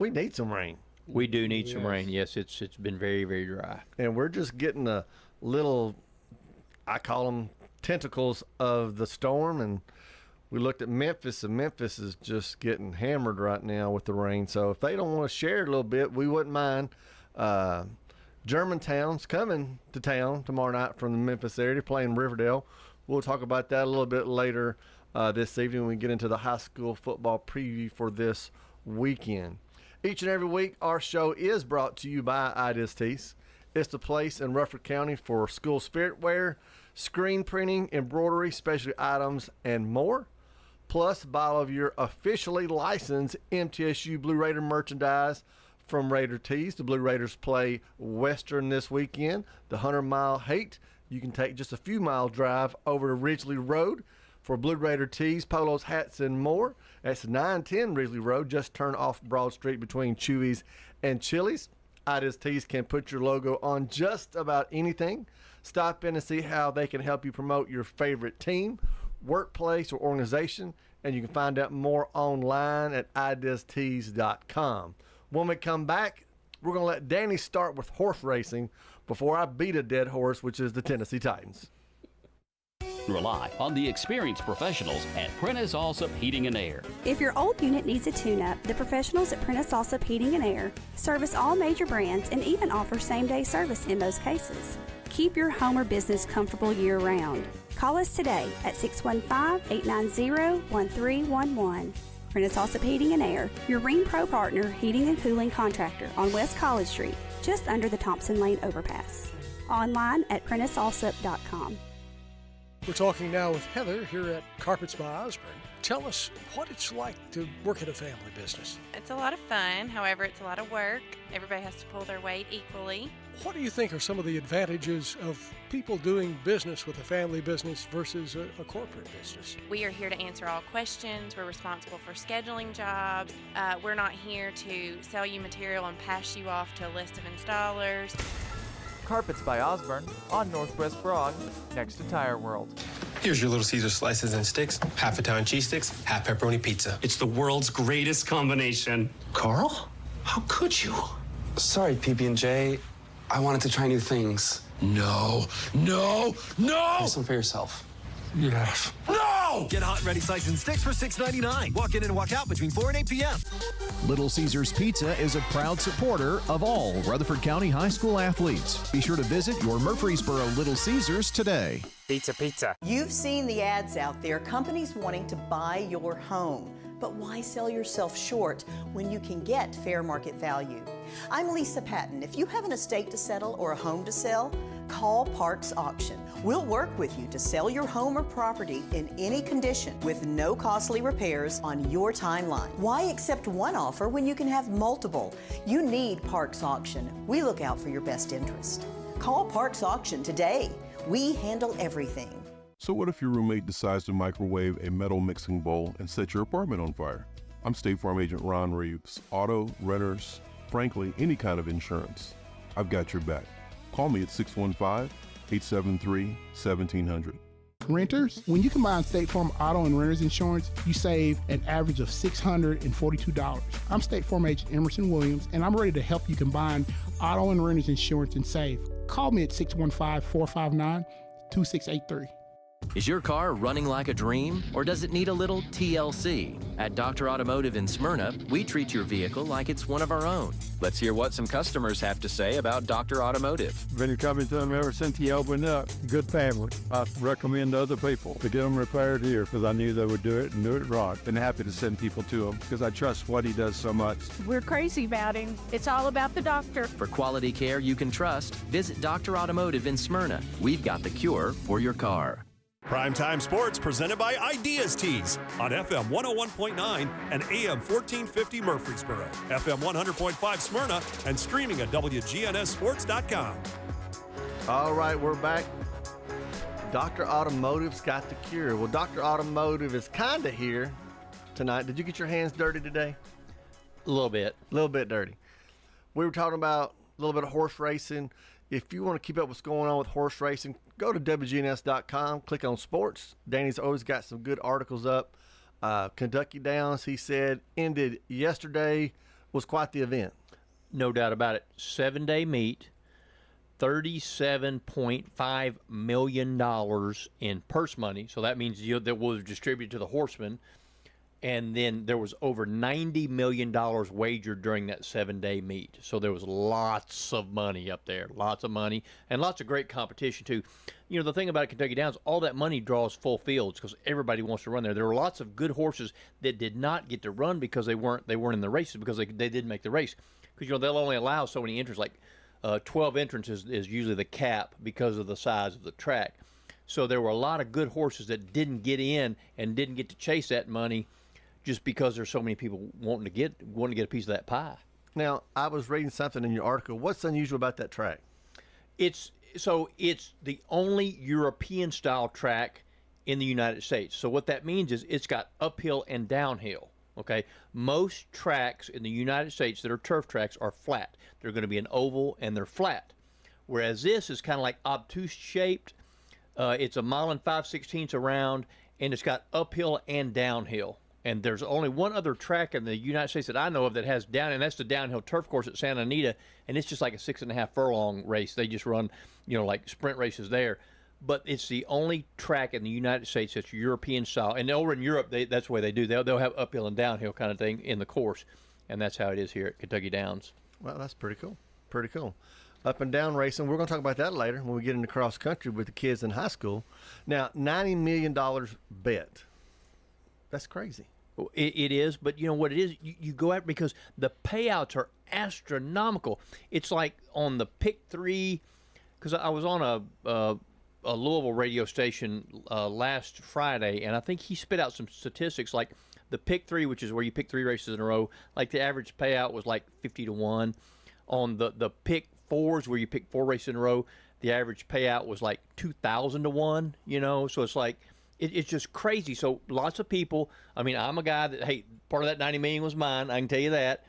We need some rain. We do need some rain. Yes, it's been very, very dry. And we're just getting a little, I call them tentacles of the storm. And we looked at Memphis, and Memphis is just getting hammered right now with the rain. So if they don't want to share a little bit, we wouldn't mind. Germantown's coming to town tomorrow night from the Memphis area, playing Riverdale. We'll talk about that a little bit later this evening when we get into the high school football preview for this weekend. Each and every week, our show is brought to you by IDSTs. It's the place in Rutherford County for school spirit wear, screen printing, embroidery, specialty items, and more. Plus, buy all of your officially licensed MTSU Blue Raider merchandise from Raider Tees. The Blue Raiders play Western this weekend. The 100-mile hate. You can take just a few mile drive over to Ridgely Road for Blue Raider tees, polos, hats, and more. That's 910 Ridgely Road. Just turn off Broad Street between Chewy's and Chili's. Idas Tees can put your logo on just about anything. Stop in and see how they can help you promote your favorite team, workplace, or organization. And you can find out more online at idastees.com. When we come back, we're going to let Danny start with horse racing before I beat a dead horse, which is the Tennessee Titans. Rely on the experienced professionals at Prentice Allsup Heating and Air. If your old unit needs a tune-up, the professionals at Prentice Allsup Heating and Air service all major brands and even offer same-day service in most cases. Keep your home or business comfortable year-round. Call us today at 615-890-1311. Prentice Allsup Heating and Air, your Ring Pro partner heating and cooling contractor on West College Street, just under the Thompson Lane overpass. Online at PrenticeAllsup.com. We're talking now with Heather here at Carpets by Osborne. Tell us what it's like to work at a family business. It's a lot of fun. However, it's a lot of work. Everybody has to pull their weight equally. What do you think are some of the advantages of people doing business with a family business versus a corporate business? We are here to answer all questions. We're responsible for scheduling jobs. We're not here to sell you material and pass you off to a list of installers. Carpets by Osborne on Northwest Broad, next to Tire World. Here's your Little Caesar slices and sticks, half Italian cheese sticks, half pepperoni pizza. It's the world's greatest combination. Carl? How could you? Sorry, PB&J. I wanted to try new things. No. Have some for yourself. Yes. No! Get hot and ready slices and sticks for $6.99. Walk in and walk out between 4 and 8 p.m. Little Caesars Pizza is a proud supporter of all Rutherford County high school athletes. Be sure to visit your Murfreesboro Little Caesars today. Pizza. You've seen the ads out there, companies wanting to buy your home. But why sell yourself short when you can get fair market value? I'm Lisa Patton. If you have an estate to settle or a home to sell, call Parks Auction. We'll work with you to sell your home or property in any condition with no costly repairs on your timeline. Why accept one offer when you can have multiple? You need Parks Auction. We look out for your best interest. Call Parks Auction today. We handle everything. So what if your roommate decides to microwave a metal mixing bowl and set your apartment on fire? I'm State Farm Agent Ron Reeves. Auto, renters, frankly, any kind of insurance. I've got your back. Call me at 615-873-1700. Renters, when you combine State Farm auto and renters insurance, you save an average of $642. I'm State Farm Agent Emerson Williams, and I'm ready to help you combine auto and renters insurance and save. Call me at 615-459-2683. Is your car running like a dream, or does it need a little TLC? At Dr. Automotive in Smyrna, we treat your vehicle like it's one of our own. Let's hear what some customers have to say about Dr. Automotive. Been coming to them ever since he opened up. Good family. I recommend other people to get them repaired here because I knew they would do it and do it right. Been happy to send people to him because I trust what he does so much. We're crazy about him. It's all about the doctor. For quality care you can trust, visit Dr. Automotive in Smyrna. We've got the cure for your car. Primetime Sports presented by Ideas Tees on FM 101.9 and AM 1450 Murfreesboro, FM 100.5 Smyrna, and streaming at wgnssports.com. All right, we're back. Dr. Automotive's got the cure. Well, Dr. Automotive is kind of here tonight. Did you get your hands dirty today? A little bit. A little bit dirty. We were talking about a little bit of horse racing. If you want to keep up what's going on with horse racing, go to wgns.com, click on sports. Danny's always got some good articles up. Kentucky Downs, he said, ended yesterday was quite the event. No doubt about it. 7-day meet, $37.5 million in purse money. So that means that was distributed to the horsemen. And then there was over $90 million wagered during that 7-day meet. So there was lots of money up there, lots of money, and lots of great competition too. You know, the thing about Kentucky Downs, all that money draws full fields because everybody wants to run there. There were lots of good horses that did not get to run because they weren't in the races because they didn't make the race. Because, you know, they'll only allow so many entrants, like 12 entrants is usually the cap because of the size of the track. So there were a lot of good horses that didn't get in and didn't get to chase that money just because there's so many people wanting to get a piece of that pie. Now, I was reading something in your article. What's unusual about that track? It's the only European-style track in the United States. So what that means is it's got uphill and downhill. Okay, most tracks in the United States that are turf tracks are flat. They're going to be an oval and they're flat. Whereas this is kind of like obtuse shaped. It's a 1 5/16 around, and it's got uphill and downhill. And there's only one other track in the United States that I know of that has down, and that's the downhill turf course at Santa Anita, and it's just like a 6.5 furlong race. They just run, you know, like sprint races there. But it's the only track in the United States that's European style. And over in Europe, that's the way they do. They'll have uphill and downhill kind of thing in the course, and that's how it is here at Kentucky Downs. Well, that's pretty cool. Pretty cool. Up and down racing. We're going to talk about that later when we get into cross country with the kids in high school. Now, $90 million bet. That's crazy. It is, but you know what it is? You go out because the payouts are astronomical. It's like on the pick 3, because I was on a Louisville radio station last Friday, and I think he spit out some statistics like the pick 3, which is where you pick 3 races in a row, like the average payout was like 50-1. On the pick 4s, where you pick 4 races in a row, the average payout was like 2,000-1, you know, so it's like, it's just crazy. So lots of people, I mean, I'm a guy that, hey, part of that $90 million was mine, I can tell you that.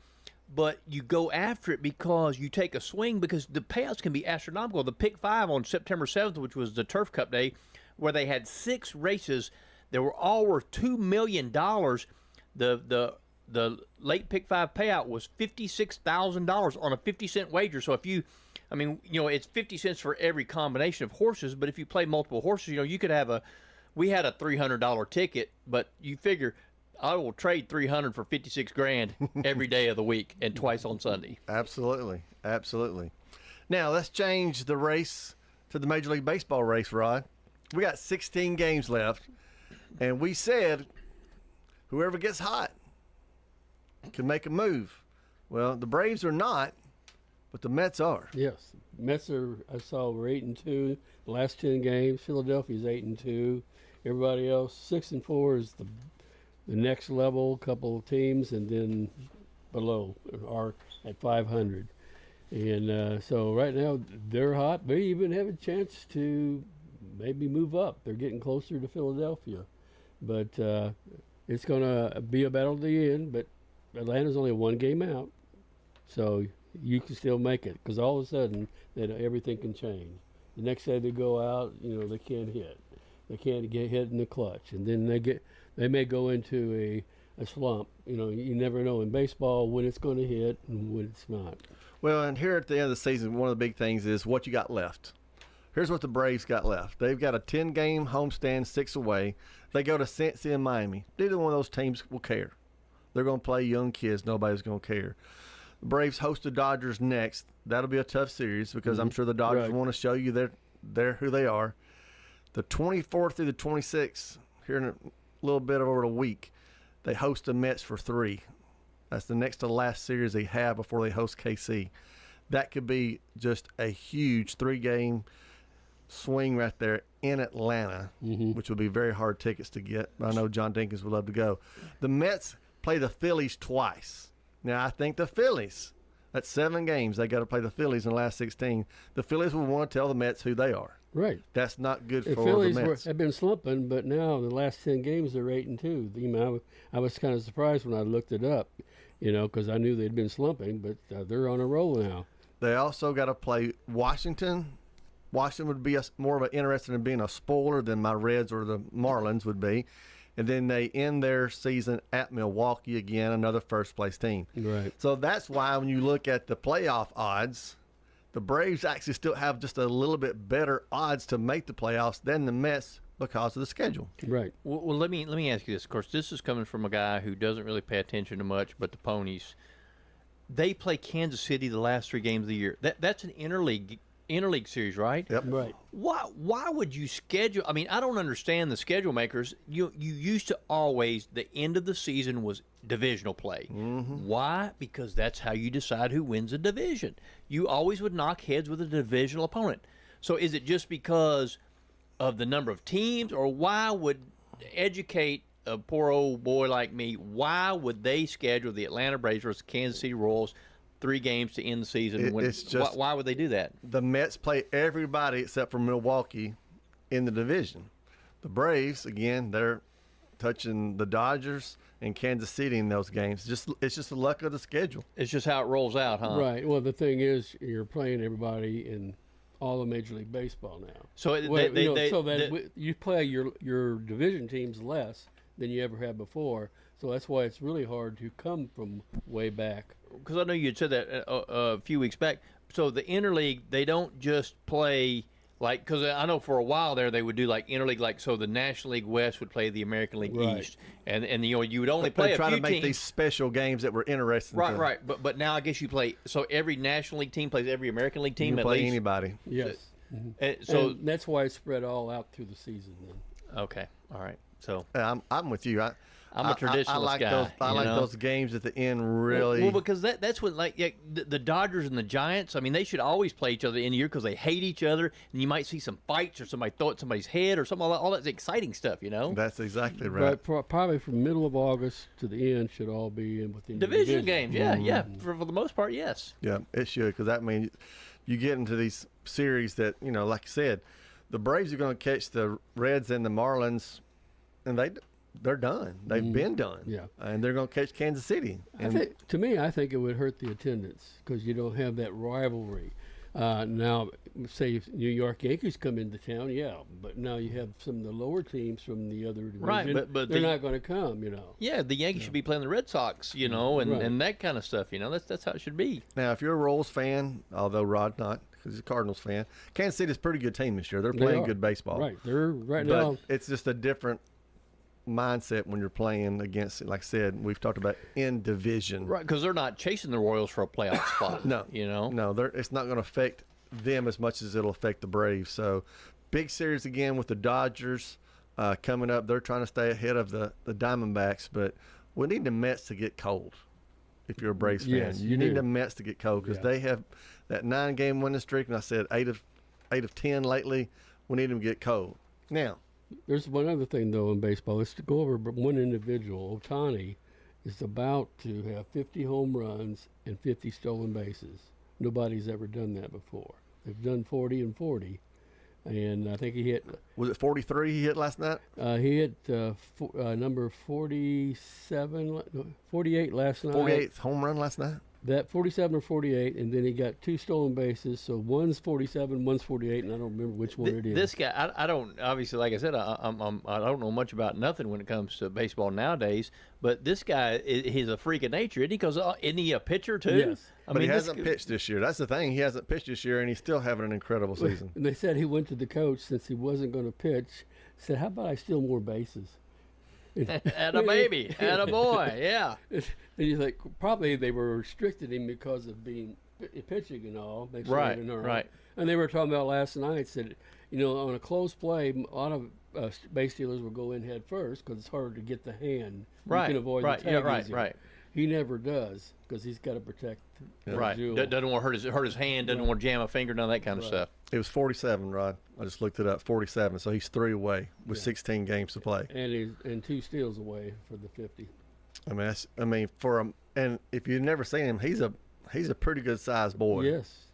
But you go after it because you take a swing because the payouts can be astronomical. The pick 5 on September 7th, which was the Turf Cup day, where they had 6 races that were all worth $2 million. The late pick 5 payout was $56,000 on a 50-cent wager. So if you, I mean, you know, it's 50 cents for every combination of horses. But if you play multiple horses, you know, you could have we had a $300 ticket, but you figure I will trade $300 for $56,000 every day of the week and twice on Sunday. Absolutely, absolutely. Now let's change the race to the Major League Baseball race, Rod. We got 16 games left, and we said whoever gets hot can make a move. Well, the Braves are not, but the Mets are. Yes, Mets are. I saw were 8-2 the last 10 games. Philadelphia's 8-2. Everybody else 6-4 is the next level. Couple of teams, and then below are at 500. And so right now they're hot. They even have a chance to maybe move up. They're getting closer to Philadelphia, but it's going to be a battle to the end. But Atlanta's only 1 game out, so you can still make it because all of a sudden that everything can change. The next day they go out, you know, they can't hit. They can't get hit in the clutch, and then they may go into a slump. You know, you never know in baseball when it's going to hit and when it's not. Well, and here at the end of the season, one of the big things is what you got left. Here's what the Braves got left. They've got a 10-game homestand, 6 away. They go to Cincy and Miami. Neither one of those teams will care. They're going to play young kids. Nobody's going to care. The Braves host the Dodgers next. That'll be a tough series because I'm sure the Dodgers want to show you they're who they are. The 24th through the 26th, here in a little bit over a week, they host the Mets for 3. That's the next to last series they have before they host KC. That could be just a huge 3-game swing right there in Atlanta, which would be very hard tickets to get. I know John Dinkins would love to go. The Mets play the Phillies twice. Now, I think the Phillies, that's 7 games, they got to play the Phillies in the last 16. The Phillies will want to tell the Mets who they are. Right. That's not good the for Phillies the Mets. have been slumping, but now the last 10 games they're 8-2. You know, I was kind of surprised when I looked it up, you know, because I knew they'd been slumping, but they're on a roll now. They also got to play Washington. Washington would be more of an interested in being a spoiler than my Reds or the Marlins would be. and then they end their season at Milwaukee again, another first-place team. Right. So that's why when you look at the playoff odds, the Braves actually still have just a little bit better odds to make the playoffs than the Mets because of the schedule. Right. Well, let me ask you this. Of course, this is coming from a guy who doesn't really pay attention to much, but the Ponies. They play Kansas City the last 3 games of the year. That's an interleague series, right? Yep. Right. Why would you schedule? I mean, I don't understand the schedule makers. You used to always, the end of the season was divisional play. Mm-hmm. Why? Because that's how you decide who wins a division. You always would knock heads with a divisional opponent. So is it just because of the number of teams, or why would educate a poor old boy like me, why would they schedule the Atlanta Braves versus Kansas City Royals 3 games to end the season? It's just, why would they do that? The Mets play everybody except for Milwaukee in the division. The Braves, again, they're touching the Dodgers and Kansas City in those games. It's just the luck of the schedule. It's just how it rolls out, huh? Right. Well, the thing is, you're playing everybody in all of Major League Baseball now. So you play your division teams less than you ever have before. So that's why it's really hard to come from way back. Because I know you had said that a few weeks back. So the interleague, they don't just play like, because I know for a while there they would do like interleague, like so the National League West would play the American League East, and you would only play they a try few to make teams. these special games that were interesting. Right. But now I guess you play. So every National League team plays every American League team. You can play anybody. Yes. So and that's why it's spread all out through the season. Then. Okay. All right. So I'm with you. I'm a traditionalist I like guy. Those, I like those games at the end, really. Well, because that's what, like, the Dodgers and the Giants, I mean, they should always play each other in the year because they hate each other, and you might see some fights or somebody throw at somebody's head or something. All that's exciting stuff, you know? That's exactly right. But probably from middle of August to the end should all be in within division games. Yeah, Mm-hmm. yeah. For the most part, yes. Yeah, it should, because that means you get into these series that, like you said, the Braves are going to catch the Reds and the Marlins, and they're done. They've been done. Yeah. And they're going to catch Kansas City. And I think it would hurt the attendance because you don't have that rivalry. Now, say if New York Yankees come into town, yeah, but now you have some of the lower teams from the other division. Right, but they're not going to come, Yeah, the Yankees should be playing the Red Sox, and that kind of stuff, That's how it should be. Now, if you're a Royals fan, although Rod's not, because he's a Cardinals fan, Kansas City's a pretty good team this year. They're playing good baseball. Right, they're now. It's just a different mindset when you're playing against, like I said, we've talked about in division. Right, because they're not chasing the Royals for a playoff spot. No. No, it's not going to affect them as much as it'll affect the Braves. So, big series again with the Dodgers coming up. They're trying to stay ahead of the Diamondbacks, but we need the Mets to get cold. If you're a Braves fan, Yes, you need the Mets to get cold because they have that 9-game winning streak, and I said 8 of 10 lately. We need them to get cold. Now, there's one other thing, though, in baseball. Let's go over one individual. Ohtani is about to have 50 home runs and 50 stolen bases. Nobody's ever done that before. They've done 40 and 40. And I think he hit... Was it 43 he hit last night? He hit number 47, 48 last night. 48th home run last night? That 47 or 48, and then he got 2 stolen bases. So one's 47, one's 48, and I don't remember which one it is. This guy, I don't, obviously, like I said, I don't know much about nothing when it comes to baseball nowadays, but this guy, he's a freak of nature, isn't he? Because isn't he a pitcher, too? Yes. But he hasn't pitched this year. That's the thing. He hasn't pitched this year, and he's still having an incredible season. And they said he went to the coach since he wasn't going to pitch. Said, how about I steal more bases? At a baby, at a boy, yeah. And you think probably they were restricted him because of being pitching and all. Right. And they were talking about last night, said, on a close play, a lot of base stealers will go in head first because it's harder to get the hand. Right. You can avoid the tag easier. Right. He never does because he's got to protect the right. jewel. Doesn't want to hurt his hand, doesn't want to jam a finger, none of that kind of stuff. It was 47, Rod. I just looked it up, 47. So he's 3 away with 16 games to play. And 2 steals away for the 50. And if you've never seen him, he's a pretty good sized boy. Yes.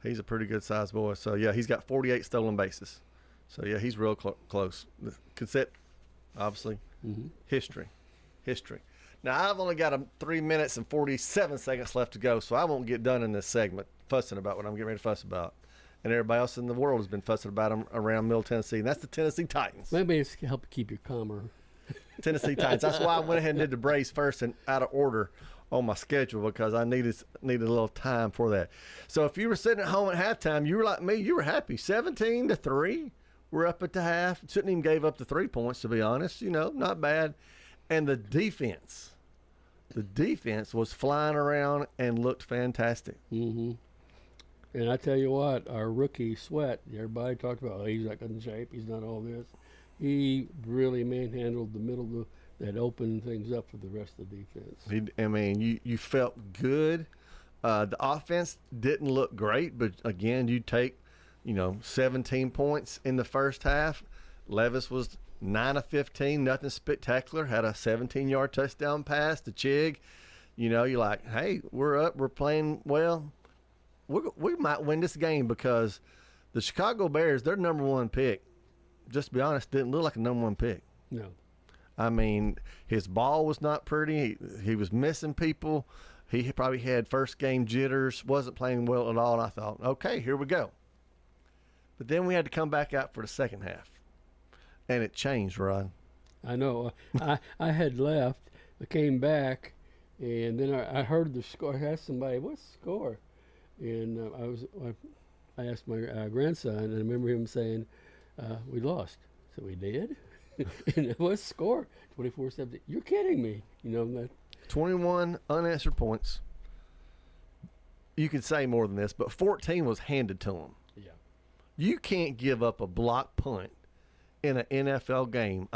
He's a pretty good sized boy. So yeah, he's got 48 stolen bases. So yeah, he's real close. The cassette, obviously, history. Now I've only got 3 minutes and 47 seconds left to go, so I won't get done in this segment fussing about what I'm getting ready to fuss about. And everybody else in the world has been fussing about them around Middle Tennessee, and that's the Tennessee Titans. Maybe it's help keep you calmer. Tennessee Titans. That's why I went ahead and did the Braves first and out of order on my schedule, because I needed a little time for that. So if you were sitting at home at halftime, you were like me. You were happy. 17-3. We're up at the half. Shouldn't even gave up the 3 points, to be honest. Not bad. And the defense was flying around and looked fantastic. Mm-hmm. And I tell you what, our rookie Sweat, everybody talked about, he's not in shape, he's not all this. He really manhandled the middle that opened things up for the rest of the defense. You felt good. The offense didn't look great, but again, you take, 17 points in the first half. Levis was 9 of 15, nothing spectacular. Had a 17-yard touchdown pass to Chig. You're like, hey, we're up, we're playing well. We might win this game, because the Chicago Bears, their number one pick, just to be honest, didn't look like a number one pick. No. His ball was not pretty. He was missing people. He probably had first game jitters, wasn't playing well at all, and I thought, okay, here we go. But then we had to come back out for the second half, and it changed, Rod. I know. I had left. I came back, and then I heard the score. I asked somebody, what's the score? And I asked my grandson, and I remember him saying, we lost. So we did? And what's the score? 24-17. You're kidding me. 21 unanswered points. You could say more than this, but 14 was handed to them. Yeah. You can't give up a block punt in an NFL game.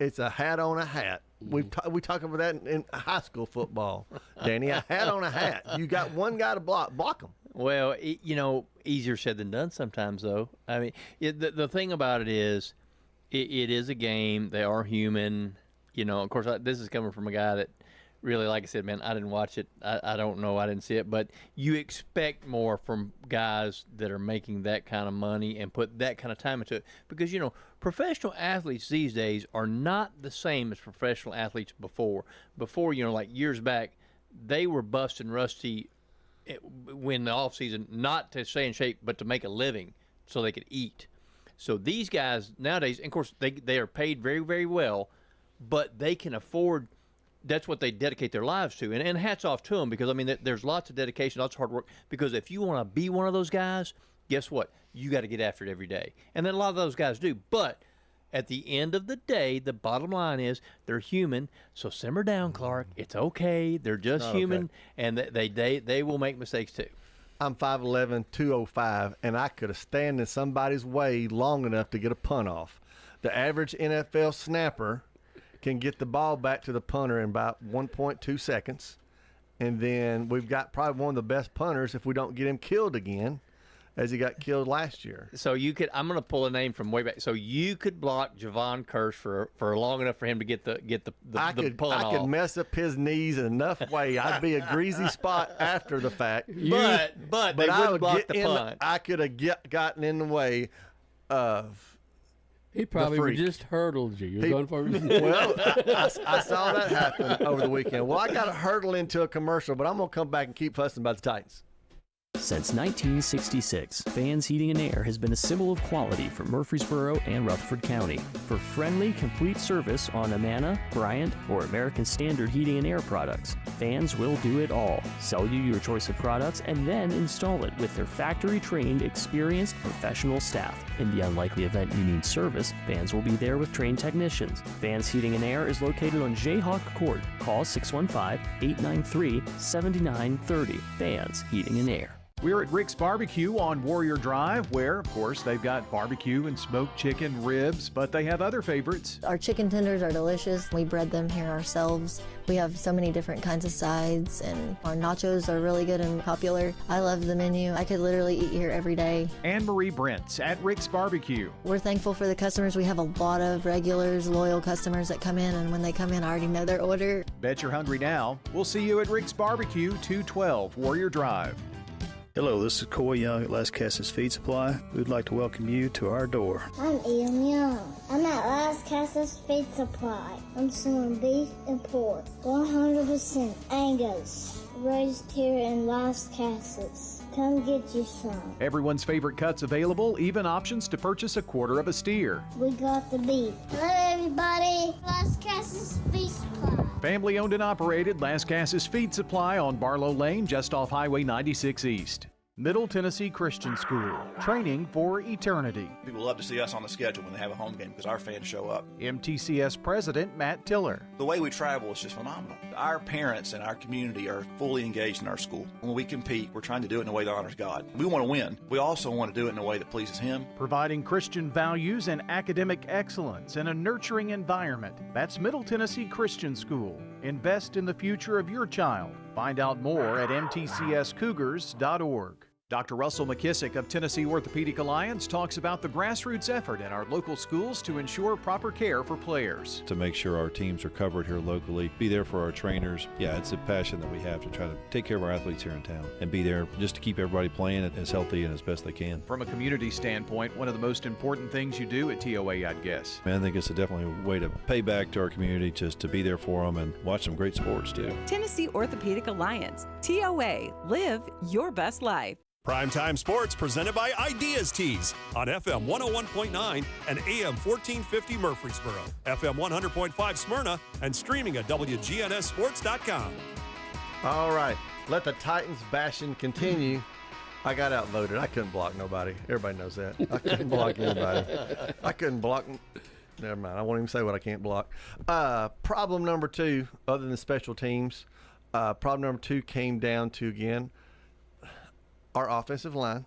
It's a hat on a hat. We talk about that in high school football, Danny. A hat on a hat. You got one guy to block them. Well, easier said than done sometimes, though. The thing about it is, it is a game. They are human. Of course, this is coming from a guy that really, like I said, man, I didn't watch it. I don't know. I didn't see it. But you expect more from guys that are making that kind of money and put that kind of time into it. Because, professional athletes these days are not the same as professional athletes before. Before, like years back, they were busting rusty when the off season, not to stay in shape, but to make a living so they could eat. So these guys nowadays, and of course, they are paid very, very well, but they can afford. That's what they dedicate their lives to, and hats off to them, because there's lots of dedication, lots of hard work. Because if you want to be one of those guys, guess what? You got to get after it every day, and then a lot of those guys do. But at the end of the day, the bottom line is they're human. So simmer down, Clark. It's okay. They're just human, and they will make mistakes too. I'm 5'11", 205, and I could have stand in somebody's way long enough to get a punt off. The average NFL snapper can get the ball back to the punter in about 1.2 seconds. And then we've got probably one of the best punters if we don't get him killed again, as he got killed last year. So I'm going to pull a name from way back. So you could block Javon Curse for long enough for him to get the punt off. I could mess up his knees in enough way. I'd be a greasy spot after the fact. But they wouldn't block the punt. I could have gotten in the way of. He probably would just hurdled you. You're going for Well, I saw that happen over the weekend. Well, I got to hurdle into a commercial, but I'm going to come back and keep fussing about the Titans. Since 1966, Fans Heating and Air has been a symbol of quality for Murfreesboro and Rutherford County. For friendly, complete service on Amana, Bryant, or American Standard Heating and Air products, Fans will do it all. Sell you your choice of products and then install it with their factory-trained, experienced professional staff. In the unlikely event you need service, Fans will be there with trained technicians. Fans Heating and Air is located on Jayhawk Court. Call 615-893-7930. Fans Heating and Air. We're at Rick's Barbecue on Warrior Drive, where, of course, they've got barbecue and smoked chicken, ribs, but they have other favorites. Our chicken tenders are delicious. We bread them here ourselves. We have so many different kinds of sides, and our nachos are really good and popular. I love the menu. I could literally eat here every day. Anne Marie Brents at Rick's Barbecue. We're thankful for the customers. We have a lot of regulars, loyal customers that come in, and when they come in, I already know their order. Bet you're hungry now. We'll see you at Rick's Barbecue, 212 Warrior Drive. Hello, this is Coy Young at Las Casas Feed Supply. We'd like to welcome you to our door. I'm Ian Young. I'm at Las Casas Feed Supply. I'm selling beef and pork, 100% Angus. raised here in Las Casas. Come get you some. Everyone's favorite cuts available, even options to purchase a quarter of a steer. We got the beef. Hello, everybody. Las Casas Feed Supply. Family owned and operated Las Casas Feed Supply on Barlow Lane, just off Highway 96 East. Middle Tennessee Christian School, training for eternity. People love to see us on the schedule when they have a home game because our fans show up. MTCS President Matt Tiller. The way we travel is just phenomenal. Our parents and our community are fully engaged in our school. When we compete, we're trying to do it in a way that honors God. We want to win. We also want to do it in a way that pleases Him. Providing Christian values and academic excellence in a nurturing environment. That's Middle Tennessee Christian School. Invest in the future of your child. Find out more at mtcscougars.org. Dr. Russell McKissick of Tennessee Orthopedic Alliance talks about the grassroots effort in our local schools to ensure proper care for players. To make sure our teams are covered here locally, be there for our trainers. Yeah, it's a passion that we have to try to take care of our athletes here in town and be there just to keep everybody playing as healthy and as best they can. From a community standpoint, one of the most important things you do at TOA, I'd guess. I think it's definitely a way to pay back to our community, just to be there for them and watch some great sports too. Tennessee Orthopedic Alliance, TOA, live your best life. Primetime Sports presented by Ideas Tees on FM 101.9 and AM 1450 Murfreesboro, FM 100.5 Smyrna, and streaming at wgnssports.com. All right, let the Titans bashing continue. I got outvoted. I couldn't block nobody. Everybody knows that. I couldn't block anybody. I couldn't block. Never mind. I won't even say what I can't block. Problem number 2, other than special teams, problem number 2 came down to, again, our offensive line.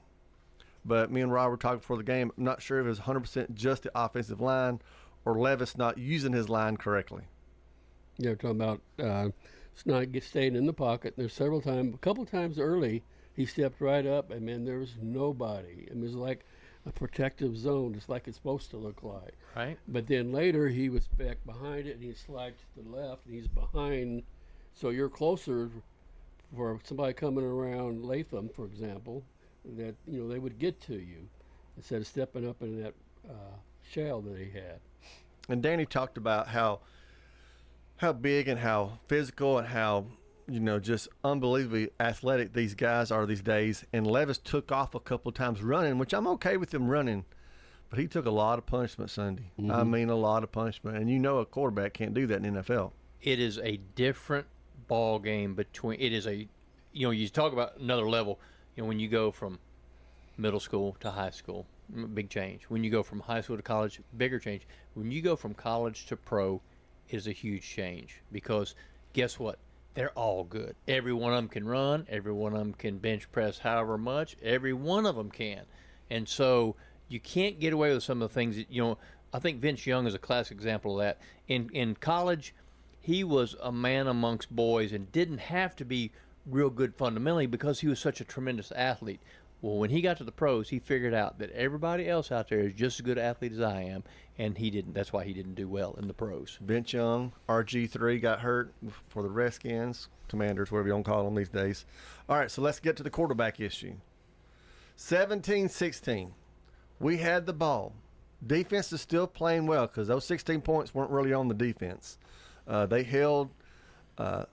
But me and Rob were talking before the game. I'm not sure if it was 100% just the offensive line or Levis not using his line correctly. Yeah, we're talking about not staying in the pocket. There's a couple times early, he stepped right up, and man, there was nobody. And it was like a protective zone, just like it's supposed to look like. Right. But then later, he was back behind it, and he slides to the left, and he's behind. So you're closer for somebody coming around Latham, for example, that they would get to you instead of stepping up in that shell that he had. And Danny talked about how big and how physical and how just unbelievably athletic these guys are these days. And Levis took off a couple of times running, which I'm okay with him running, but he took a lot of punishment Sunday. Mm-hmm. I mean, a lot of punishment, and a quarterback can't do that in the NFL. It is a different ball game between. It is a, you talk about another level. When you go from middle school to high school, big change. When you go from high school to college, bigger change. When you go from college to pro, it is a huge change, because guess what? They're all good. Every one of them can run. Every one of them can bench press however much. Every one of them can. And so you can't get away with some of the things that, I think Vince Young is a classic example of that. In college, he was a man amongst boys and didn't have to be real good fundamentally because he was such a tremendous athlete. Well, when he got to the pros, he figured out that everybody else out there is just as good an athlete as I am, and he didn't. That's why he didn't do well in the pros. Vince Young, RG3, got hurt for the Redskins, Commanders, whatever you want to call them these days. All right, so let's get to the quarterback issue. 17-16. We had the ball. Defense is still playing well because those 16 points weren't really on the defense. They held the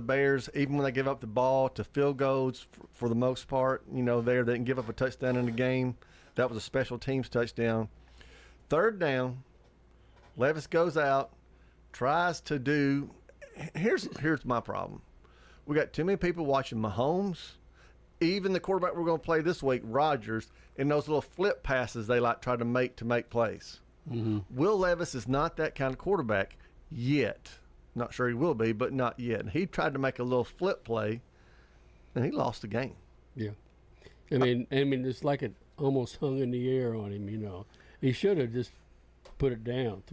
Bears even when they gave up the ball to field goals for the most part. They didn't give up a touchdown in the game. That was a special teams touchdown. Third down, Levis goes out, tries to do. Here's my problem. We got too many people watching Mahomes, even the quarterback we're going to play this week, Rodgers, and those little flip passes they try to make plays. Mm-hmm. Will Levis is not that kind of quarterback yet. Not sure he will be, but not yet. And he tried to make a little flip play, and he lost the game. Yeah. I mean, it's like it almost hung in the air on him, He should have just threw it down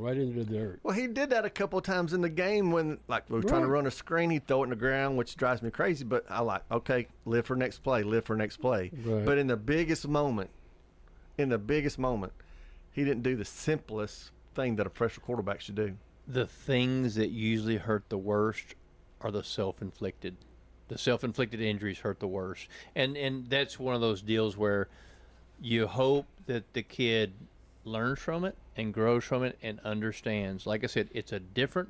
right into the dirt. Well, he did that a couple of times in the game when, we were trying to run a screen, he'd throw it in the ground, which drives me crazy. But I okay, live for next play. Right. But in the biggest moment, he didn't do the simplest thing that a pressure quarterback should do. The things that usually hurt the worst are the self-inflicted. The self-inflicted injuries hurt the worst. And that's one of those deals where you hope that the kid learns from it and grows from it and understands. Like I said, it's a different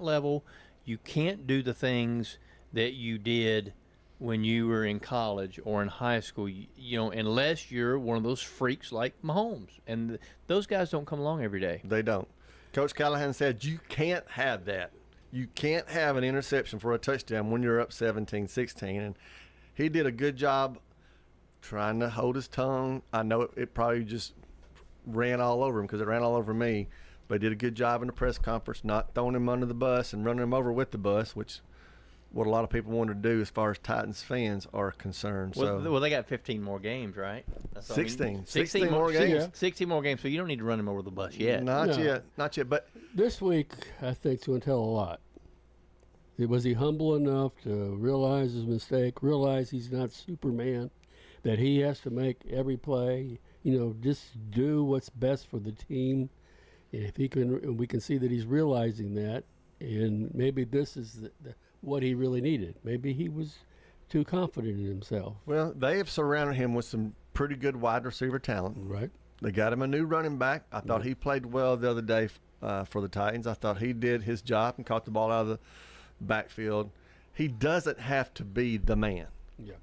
level. You can't do the things that you did when you were in college or in high school, you know, unless you're one of those freaks like Mahomes. And those guys don't come along every day. They don't. Coach Callahan said you can't have that. You can't have an interception for a touchdown when you're up 17-16. And he did a good job trying to hold his tongue. I know it probably just ran all over him because it ran all over me. But he did a good job in the press conference, not throwing him under the bus and running him over with the bus, which what a lot of people want to do as far as Titans fans are concerned. Well, they got 15 more games, right? That's 16. 16 more games. 16 more games, so you don't need to run him over the bus yet. Not yet. But this week, I think, is going to tell a lot. Was he humble enough to realize his mistake, realize he's not Superman, that he has to make every play, you know, just do what's best for the team. And if he can, we can see that he's realizing that, and maybe this is what he really needed. Maybe he was too confident in himself. Well, they have surrounded him with some pretty good wide receiver talent. Right. They got him a new running back. I thought he played well the other day for the Titans. I thought he did his job and caught the ball out of the backfield. He doesn't have to be the man. Yeah.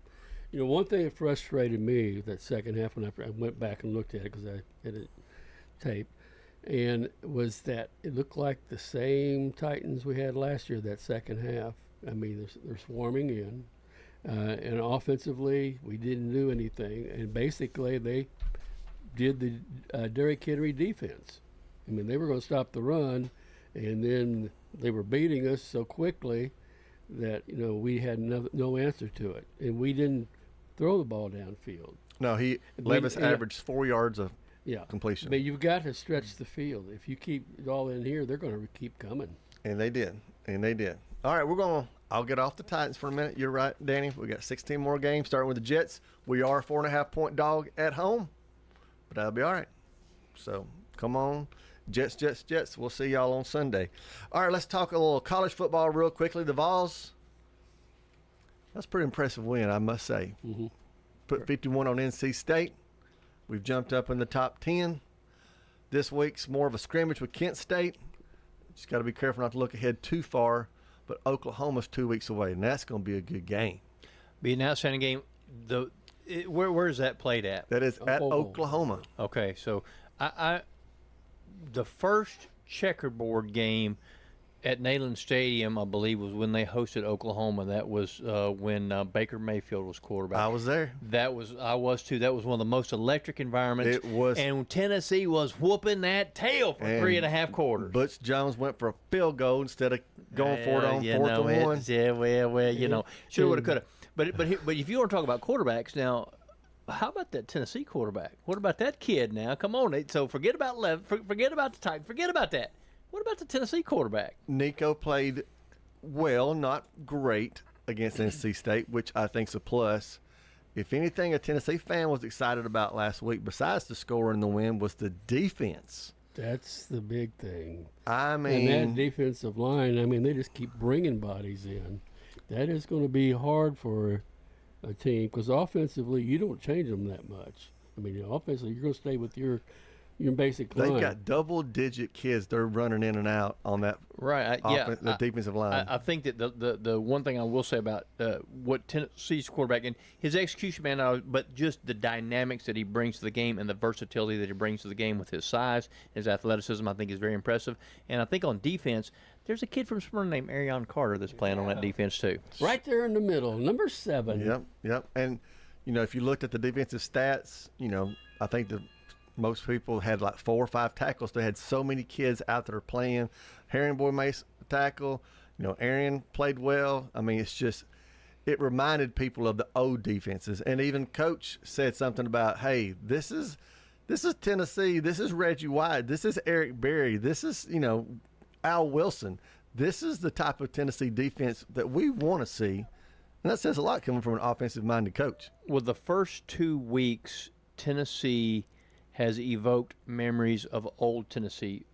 You know, one thing that frustrated me that second half when I went back and looked at it because I had a tape, and was that it looked like the same Titans we had last year that second half. I mean, they're swarming in. And offensively, we didn't do anything. And basically, they did the Derrick Henry defense. I mean, they were going to stop the run, and then they were beating us so quickly that, you know, we had no answer to it. And we didn't throw the ball downfield. No, Levis averaged 4 yards of completion. But you've got to stretch the field. If you keep it all in here, they're going to keep coming. And they did. All right, I'll get off the Titans for a minute. You're right, Danny. We got 16 more games, starting with the Jets. We are a 4.5-point dog at home, but that'll be all right. So come on, Jets. We'll see y'all on Sunday. All right, let's talk a little college football real quickly. The Vols, that's a pretty impressive win, I must say. Mm-hmm. Put 51 on NC State. We've jumped up in the top 10. This week's more of a scrimmage with Kent State. Just got to be careful not to look ahead too far. But Oklahoma's 2 weeks away, and that's going to be a good game. Be an outstanding game. Where is that played at? That is at Oklahoma. Okay, so the first checkerboard game at Neyland Stadium, I believe, was when they hosted Oklahoma. That was when Baker Mayfield was quarterback. I was there. I was too. That was one of the most electric environments. It was. And Tennessee was whooping that tail for 3.5 quarters. Butch Jones went for a field goal instead of going for it on 4th and 1. Yeah, well, you know, shoulda, woulda, coulda. But if you want to talk about quarterbacks now, how about that Tennessee quarterback? What about that kid now? Come on. So forget about forget about the Titans. Forget about that. What about the Tennessee quarterback? Nico played well, not great, against NC State, which I think is a plus. If anything, a Tennessee fan was excited about last week, besides the score and the win, was the defense. That's the big thing. I mean, and that defensive line, I mean, they just keep bringing bodies in. That is going to be hard for a team because offensively, you don't change them that much. I mean, offensively, you're going to stay with your basic line. They've got double-digit kids they're running in and out on that the defensive line. I think that the one thing I will say about what Tennessee's quarterback and his execution, man, but just the dynamics that he brings to the game and the versatility that he brings to the game with his size, his athleticism, I think is very impressive. And I think on defense, there's a kid from Smyrna named Arion Carter that's playing on that defense too. Right there in the middle, number 7. Yep. And, you know, if you looked at the defensive stats, you know, I think most people had like 4 or 5 tackles. They had so many kids out there playing. Herringboy made a tackle. You know, Arian played well. I mean, it's just it reminded people of the old defenses. And even Coach said something about, hey, this is Tennessee. This is Reggie White. This is Eric Berry. This is, you know, Al Wilson. This is the type of Tennessee defense that we want to see. And that says a lot coming from an offensive-minded coach. Well, the first 2 weeks, Tennessee has evoked memories of old Tennessee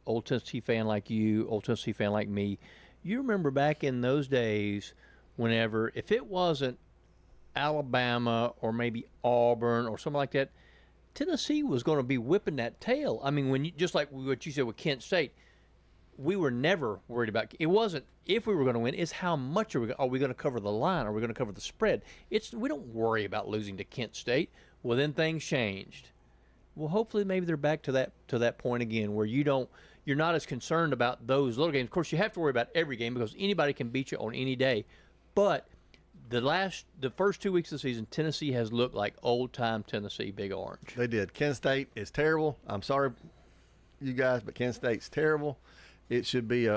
fan like you, old Tennessee fan like me. You remember back in those days whenever, if it wasn't Alabama or maybe Auburn or something like that, Tennessee was going to be whipping that tail. I mean, just like what you said with Kent State, we were never worried about. It wasn't if we were going to win. It's how much are we going to cover the line? Are we going to cover the spread? We don't worry about losing to Kent State. Well, then things changed. Well, hopefully maybe they're back to that point again where you're not as concerned about those little games. Of course, you have to worry about every game because anybody can beat you on any day. But the first 2 weeks of the season, Tennessee has looked like old-time Tennessee, Big Orange. They did. Kent State is terrible. I'm sorry, you guys, but Kent State's terrible. It should be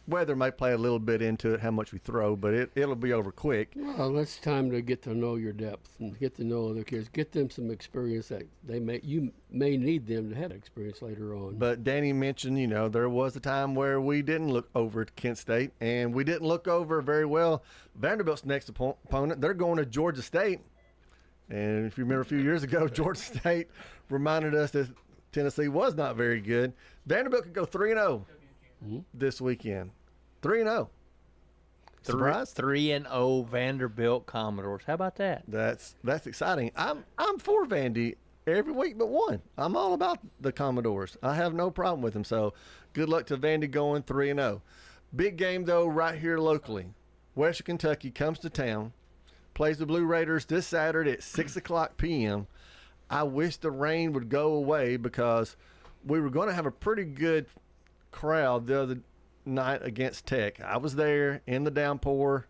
weather may play a little bit into it, how much we throw, but it'll be over quick. Well, it's time to get to know your depth and get to know other kids. Get them some experience that you may need them to have experience later on. But Danny mentioned, there was a time where we didn't look over at Kent State, and we didn't look over very well Vanderbilt's next opponent. They're going to Georgia State, and if you remember a few years ago, Georgia State reminded us that Tennessee was not very good. Vanderbilt could go 3-0 this weekend. 3-0. Surprise? 3-0 Vanderbilt Commodores. How about that? That's exciting. I'm for Vandy every week but one. I'm all about the Commodores. I have no problem with them. So good luck to Vandy going 3-0. Big game though right here locally. Western Kentucky comes to town, plays the Blue Raiders this Saturday at 6:00 p.m. I wish the rain would go away because we were going to have a pretty good crowd the other night against Tech. I was there in the downpour,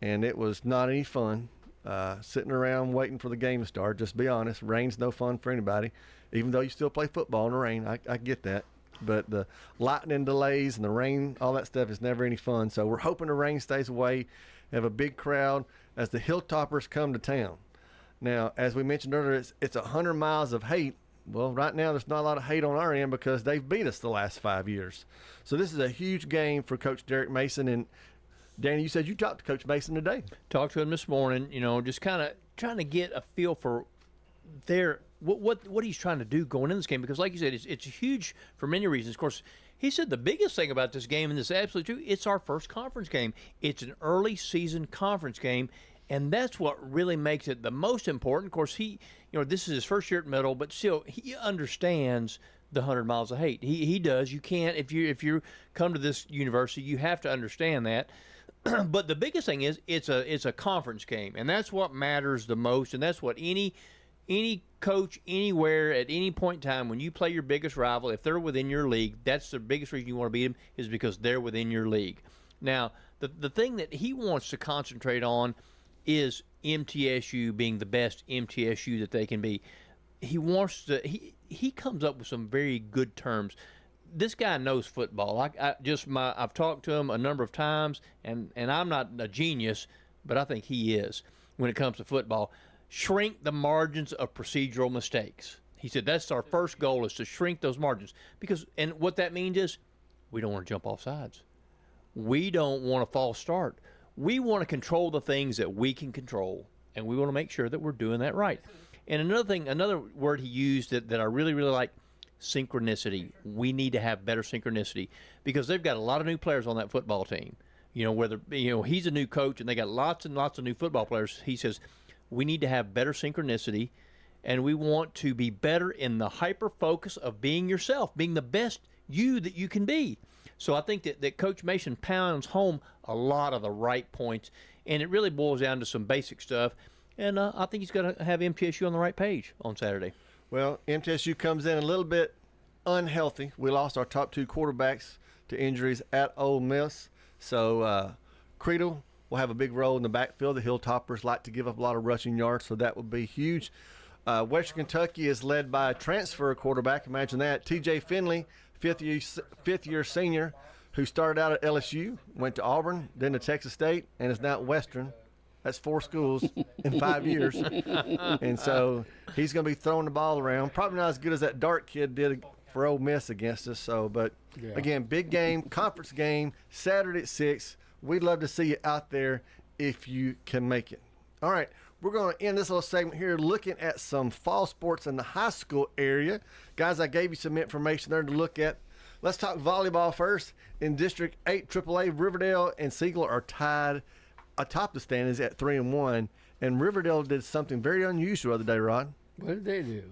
and it was not any fun sitting around waiting for the game to start. Just be honest, rain's no fun for anybody, even though you still play football in the rain. I get that. But the lightning delays and the rain, all that stuff is never any fun. So we're hoping the rain stays away, have a big crowd as the Hilltoppers come to town. Now, as we mentioned earlier, it's 100 miles of hate. Well, right now there's not a lot of hate on our end because they've beat us the last 5 years. So this is a huge game for Coach Derek Mason. And Danny, you said you talked to Coach Mason today. Talked to him this morning. Just kind of trying to get a feel for what he's trying to do going in this game because, like you said, it's huge for many reasons. Of course, he said the biggest thing about this game, and this is absolutely true, it's our first conference game. It's an early season conference game. And that's what really makes it the most important. Of course, this is his first year at Middle, but still, he understands the 100 miles of hate. He does. You can't, if you come to this university, you have to understand that. But the biggest thing is it's a conference game, and that's what matters the most. And that's what any coach anywhere at any point in time, when you play your biggest rival, if they're within your league, that's the biggest reason you want to beat them is because they're within your league. Now, the thing that he wants to concentrate on is MTSU being the best MTSU that they can be. He wants to. He comes up with some very good terms. This guy knows football. I've talked to him a number of times, and I'm not a genius, but I think he is when it comes to football. Shrink the margins of procedural mistakes. He said that's our first goal is to shrink those margins and what that means is we don't want to jump off sides. We don't want a false start. We want to control the things that we can control, and we want to make sure that we're doing that right. And another word he used that I really, really like, synchronicity. We need to have better synchronicity because they've got a lot of new players on that football team. He's a new coach, and they got lots and lots of new football players. He says we need to have better synchronicity, and we want to be better in the hyper-focus of being yourself, being the best you that you can be. So I think that Coach Mason pounds home a lot of the right points, and it really boils down to some basic stuff. And I think he's going to have MTSU on the right page on Saturday. Well, MTSU comes in a little bit unhealthy. We lost our top two quarterbacks to injuries at Ole Miss. So Creedle will have a big role in the backfield. The Hilltoppers like to give up a lot of rushing yards, so that would be huge. Western Kentucky is led by a transfer quarterback. Imagine that. TJ Finley, fifth-year senior, who started out at LSU, went to Auburn, then to Texas State, and is now at Western. That's 4 schools in 5 years. And so he's going to be throwing the ball around. Probably not as good as that Dart kid did for Ole Miss against us. But, again, big game, conference game, Saturday at 6. We'd love to see you out there if you can make it. All right, we're going to end this little segment here looking at some fall sports in the high school area. Guys, I gave you some information there to look at. Let's talk volleyball first. In District 8 AAA, Riverdale and Siegel are tied atop the standings at 3-1. And Riverdale did something very unusual the other day, Rod. What did they do?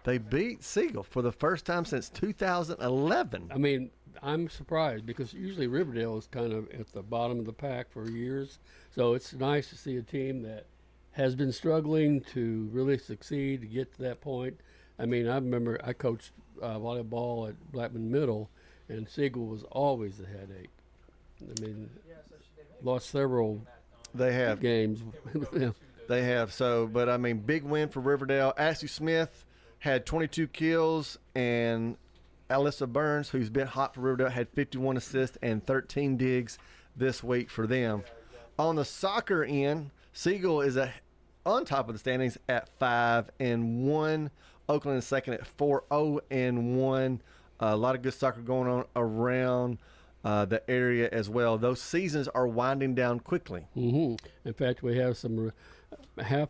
They beat Siegel for the first time since 2011. I mean, I'm surprised because usually Riverdale is kind of at the bottom of the pack for years. So it's nice to see a team that has been struggling to really succeed to get to that point. I mean, I remember I coached volleyball at Blackman Middle, and Siegel was always a headache. I mean, lost several games. They have. So, but I mean, big win for Riverdale. Ashley Smith had 22 kills, and Alyssa Burns, who's been hot for Riverdale, had 51 assists and 13 digs this week for them. On the soccer end, Siegel is on top of the standings at 5-1. Oakland is second at 4-0-1. A lot of good soccer going on around the area as well. Those seasons are winding down quickly. In fact, we have some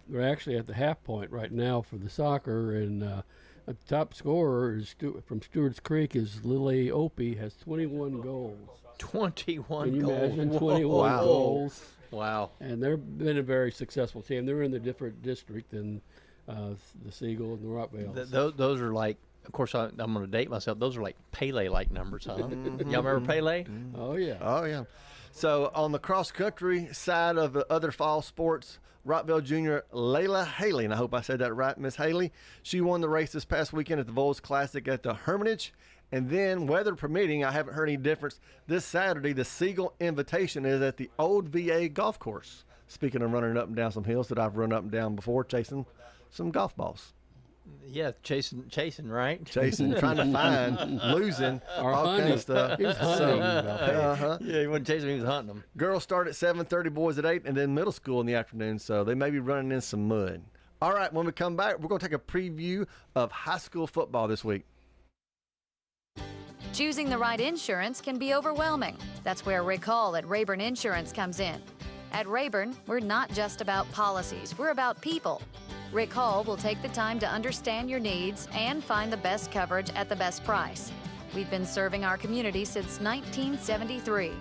we're actually at the half point right now for the soccer, and the top scorer is from Stewart's Creek is Lily Opie, has 21 goals. 21 Can you goals. imagine 21 goals? Wow. And they've been a very successful team. They're in a different district than the Siegel and the Rockvale. Those are like, of course, I'm going to date myself. Those are like Pele-like numbers, huh? Y'all remember Pele? Oh, yeah. Oh, yeah. So on the cross-country side of the other fall sports, Rockville Junior Layla Haley, and I hope I said that right, Miss Haley, she won the race this past weekend at the Vols Classic at the Hermitage. And then, weather permitting, I haven't heard any difference, this Saturday, the Siegel Invitation is at the old VA golf course. Speaking of running up and down some hills that I've run up and down before, chasing some golf balls. Yeah, chasing, right? Chasing, trying to find, losing, all kind of stuff. He was hunting. Yeah, he wasn't chasing, he was hunting them. Girls start at 7:30, boys at 8, and then middle school in the afternoon, so they may be running in some mud. All right, when we come back, we're going to take a preview of high school football this week. Choosing the right insurance can be overwhelming. That's where Rick Hall at Rayburn Insurance comes in. At Rayburn, we're not just about policies, we're about people. Rick Hall will take the time to understand your needs and find the best coverage at the best price. We've been serving our community since 1973.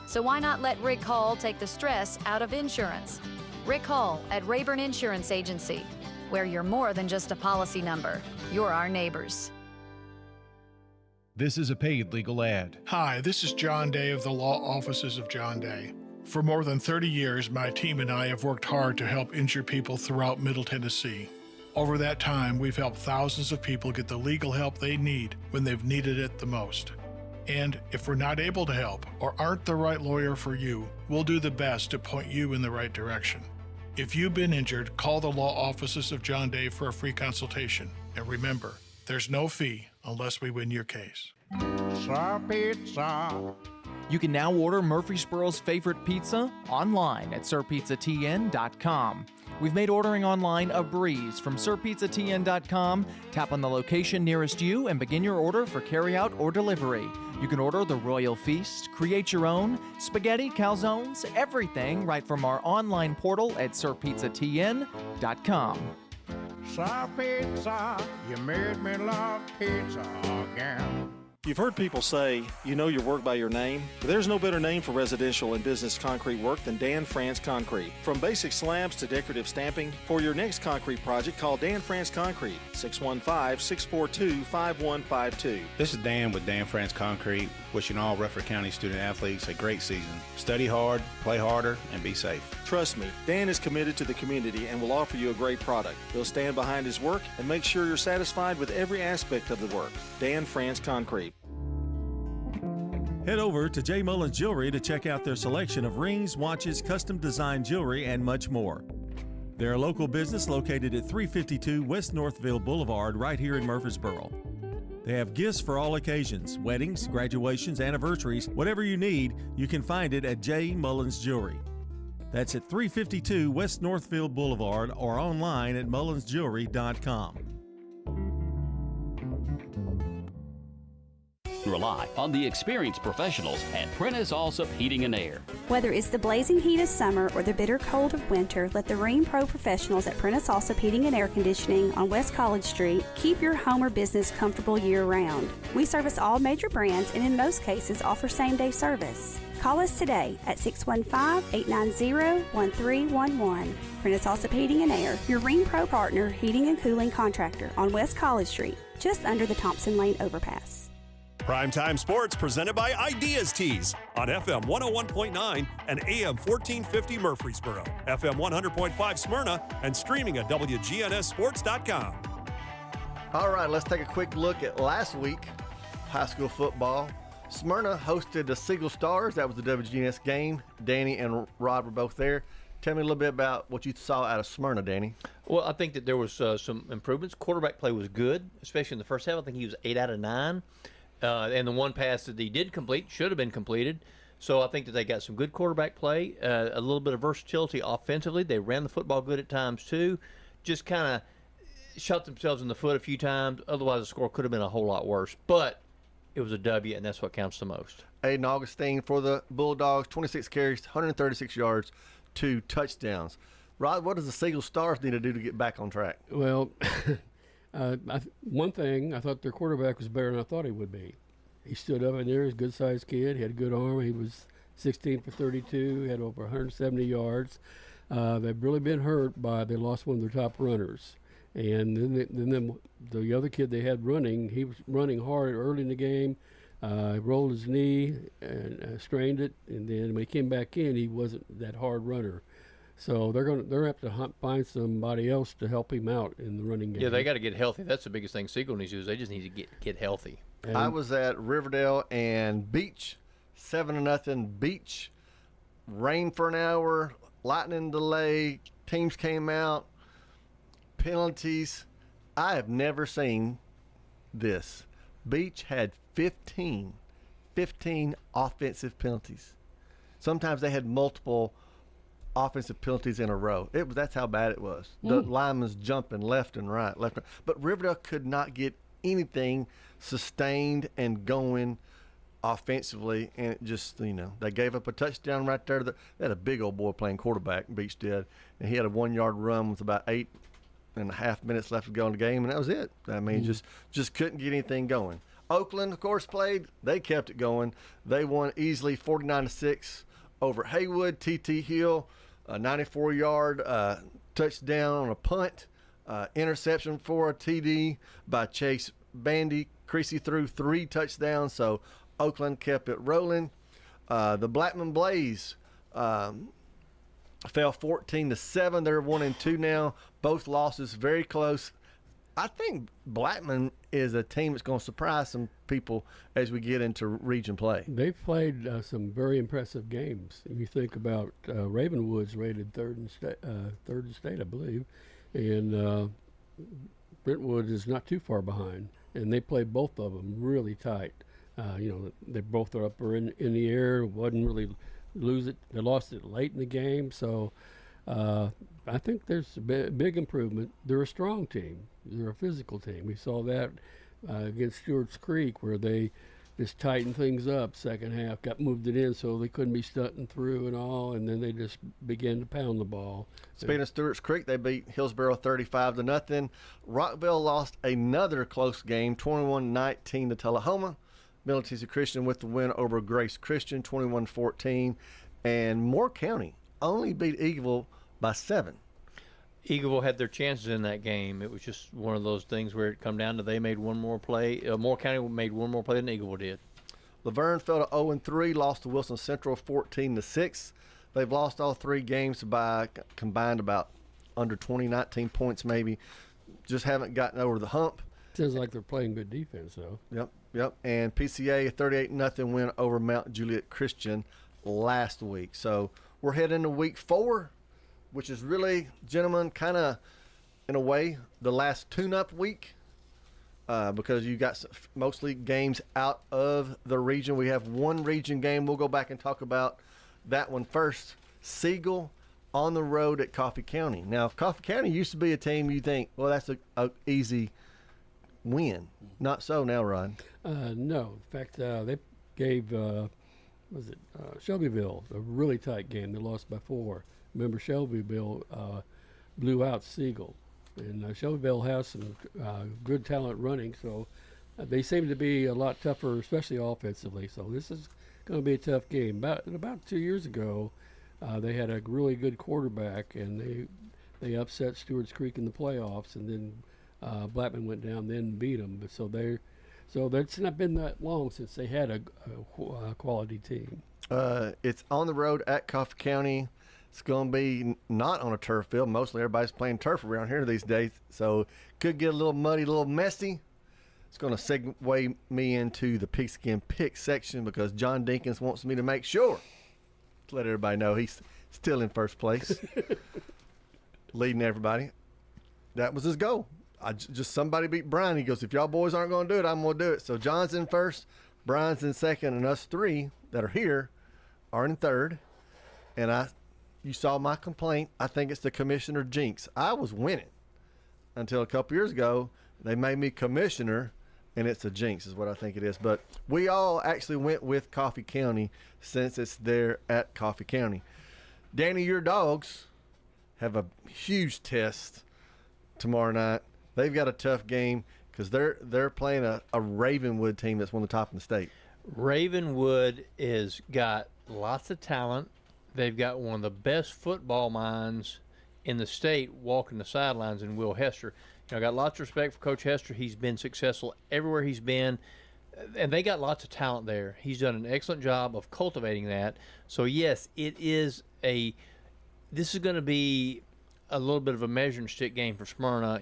So why not let Rick Hall take the stress out of insurance? Rick Hall at Rayburn Insurance Agency, where you're more than just a policy number. You're our neighbors. This is a paid legal ad. Hi, this is John Day of the Law Offices of John Day. For more than 30 years, my team and I have worked hard to help injured people throughout Middle Tennessee. Over that time, we've helped thousands of people get the legal help they need when they've needed it the most. And if we're not able to help or aren't the right lawyer for you, we'll do the best to point you in the right direction. If you've been injured, call the Law Offices of John Day for a free consultation. And remember, there's no fee unless we win your case. Sir Pizza. You can now order Murfreesboro's favorite pizza online at sirpizzatn.com. We've made ordering online a breeze from sirpizzatn.com. Tap on the location nearest you and begin your order for carryout or delivery. You can order the Royal Feast, create your own, spaghetti, calzones, everything right from our online portal at sirpizzatn.com. Sir Pizza, you made me love pizza again. You've heard people say, you know your work by your name. But there's no better name for residential and business concrete work than Dan France Concrete. From basic slabs to decorative stamping, for your next concrete project, call Dan France Concrete, 615-642-5152. This is Dan with Dan France Concrete, wishing all Rutherford County student athletes a great season. Study hard, play harder, and be safe. Trust me, Dan is committed to the community and will offer you a great product. He'll stand behind his work and make sure you're satisfied with every aspect of the work. Dan France Concrete. Head over to J. Mullins Jewelry to check out their selection of rings, watches, custom design jewelry, and much more. They're a local business located at 352 West Northville Boulevard right here in Murfreesboro. They have gifts for all occasions, weddings, graduations, anniversaries, whatever you need, you can find it at J. Mullins Jewelry. That's at 352 West Northville Boulevard or online at mullinsjewelry.com. Rely on the experienced professionals at Prentice Allsup Heating and Air. Whether it's the blazing heat of summer or the bitter cold of winter, let the Rheem Pro professionals at Prentice Allsup Heating and Air Conditioning on West College Street keep your home or business comfortable year-round. We service all major brands and in most cases offer same-day service. Call us today at 615-890-1311. Prentice Allsup Heating and Air, your Rheem Pro partner heating and cooling contractor on West College Street, just under the Thompson Lane overpass. Primetime Sports presented by Ideas Tees on FM 101.9 and AM 1450 Murfreesboro, FM 100.5 Smyrna, and streaming at wgnssports.com. All right, let's take a quick look at last week, high school football. Smyrna hosted the Siegel Stars. That was the WGNS game. Danny and Rod were both there. Tell me a little bit about what you saw out of Smyrna, Danny. Well, I think that there was some improvements. Quarterback play was good, especially in the first half. I think he was 8 out of 9. And the one pass that he did complete should have been completed. So I think that they got some good quarterback play, a little bit of versatility offensively. They ran the football good at times too. Just kind of shot themselves in the foot a few times. Otherwise, the score could have been a whole lot worse. But it was a W, and that's what counts the most. Aiden Augustine for the Bulldogs, 26 carries, 136 yards, 2 touchdowns. Rod, what does the Siegel Stars need to do to get back on track? Well, one thing, I thought their quarterback was better than I thought he would be. He stood up in there, he's a good-sized kid. He had a good arm. He was 16 for 32, had over 170 yards. They've really been hurt by they lost one of their top runners. And then the other kid they had running, he was running hard early in the game. Rolled his knee and strained it, and then when he came back in, he wasn't that hard runner. So they're have to find somebody else to help him out in the running game. Yeah, they got to get healthy. That's the biggest thing Siegel needs to do. Is they just need to get healthy. And I was at Riverdale and Beach, 7-0 Beach. Rain for an hour, lightning delay. Teams came out. Penalties. I have never seen this. Beach had 15 offensive penalties. Sometimes they had multiple offensive penalties in a row. That's how bad it was. The linemen's jumping left and right. But Riverdale could not get anything sustained and going offensively, and it just, they gave up a touchdown right there. They had a big old boy playing quarterback, Beach did, and he had a 1-yard run with about 8.5 minutes left to go in the game, and that was it. I mean, just couldn't get anything going. Oakland, of course, played. They kept it going. They won easily 49-6 over Haywood. T.T. Hill, a 94-yard touchdown on a punt. Interception for a TD by Chase Bandy. Creasy threw 3 touchdowns, so Oakland kept it rolling. The Blackman Blaze fell 14-7. They're 1-2 now. Both losses very close. I think Blackman is a team that's going to surprise some people as we get into region play. They've played some very impressive games. If you think about Ravenwood's rated third in state, I believe, and Brentwood is not too far behind, and they played both of them really tight. They both are up in the air. Wasn't really lose it. They lost it late in the game, so I think there's a big improvement. They're a strong team. They're a physical team. We saw that against Stewart's Creek, where they just tightened things up second half, got moved it in so they couldn't be stunting through and all, and then they just began to pound the ball. Speaking of Stewart's Creek, they beat Hillsboro 35-0. Rockville lost another close game, 21-19 to Tullahoma. Middle Tennessee Christian with the win over Grace Christian, 21-14. And Moore County only beat Eagleville by 7. Eagleville had their chances in that game. It was just one of those things where it come down to they made one more play. Moore County made one more play than Eagleville did. Laverne fell to 0-3, lost to Wilson Central 14-6. They've lost all 3 games by combined about under 19 points maybe. Just haven't gotten over the hump. Sounds like they're playing good defense, though. Yep. And PCA, a 38-0 win over Mount Juliet Christian last week. So we're heading to week 4, which is really, gentlemen, kind of, in a way, the last tune-up week because you got mostly games out of the region. We have one region game. We'll go back and talk about that one first. Siegel on the road at Coffee County. Now, Coffee County used to be a team you think, well, that's a easy win. Not so now, Ron. No. In fact, they gave, Shelbyville a really tight game. They lost by 4. Remember, Shelbyville blew out Siegel. And Shelbyville has some good talent running, so they seem to be a lot tougher, especially offensively. So this is going to be a tough game. About 2 years ago, they had a really good quarterback, and they upset Stewart's Creek in the playoffs, and then Blackman went down then and beat them. But so So that's not been that long since they had a quality team. It's on the road at Coffee County. It's going to be not on a turf field. Mostly everybody's playing turf around here these days, so could get a little muddy, a little messy. It's going to segue me into the pigskin pick section because John Dinkins wants me to make sure to let everybody know he's still in first place, leading everybody. That was his goal. Just somebody beat Brian. He goes, if y'all boys aren't going to do it, I'm going to do it. So John's in first, Brian's in second, and us three that are here are in third. And you saw my complaint. I think it's the commissioner jinx. I was winning until a couple years ago. They made me commissioner, and it's a jinx is what I think it is. But we all actually went with Coffee County since it's there at Coffee County. Danny, your dogs have a huge test tomorrow night. They've got a tough game because they're playing a Ravenwood team that's one of the top in the state. Ravenwood has got lots of talent. They've got one of the best football minds in the state walking the sidelines in Will Hester. I got lots of respect for Coach Hester. He's been successful everywhere he's been, and they got lots of talent there. He's done an excellent job of cultivating that. So, yes, this is going to be a little bit of a measuring stick game for Smyrna.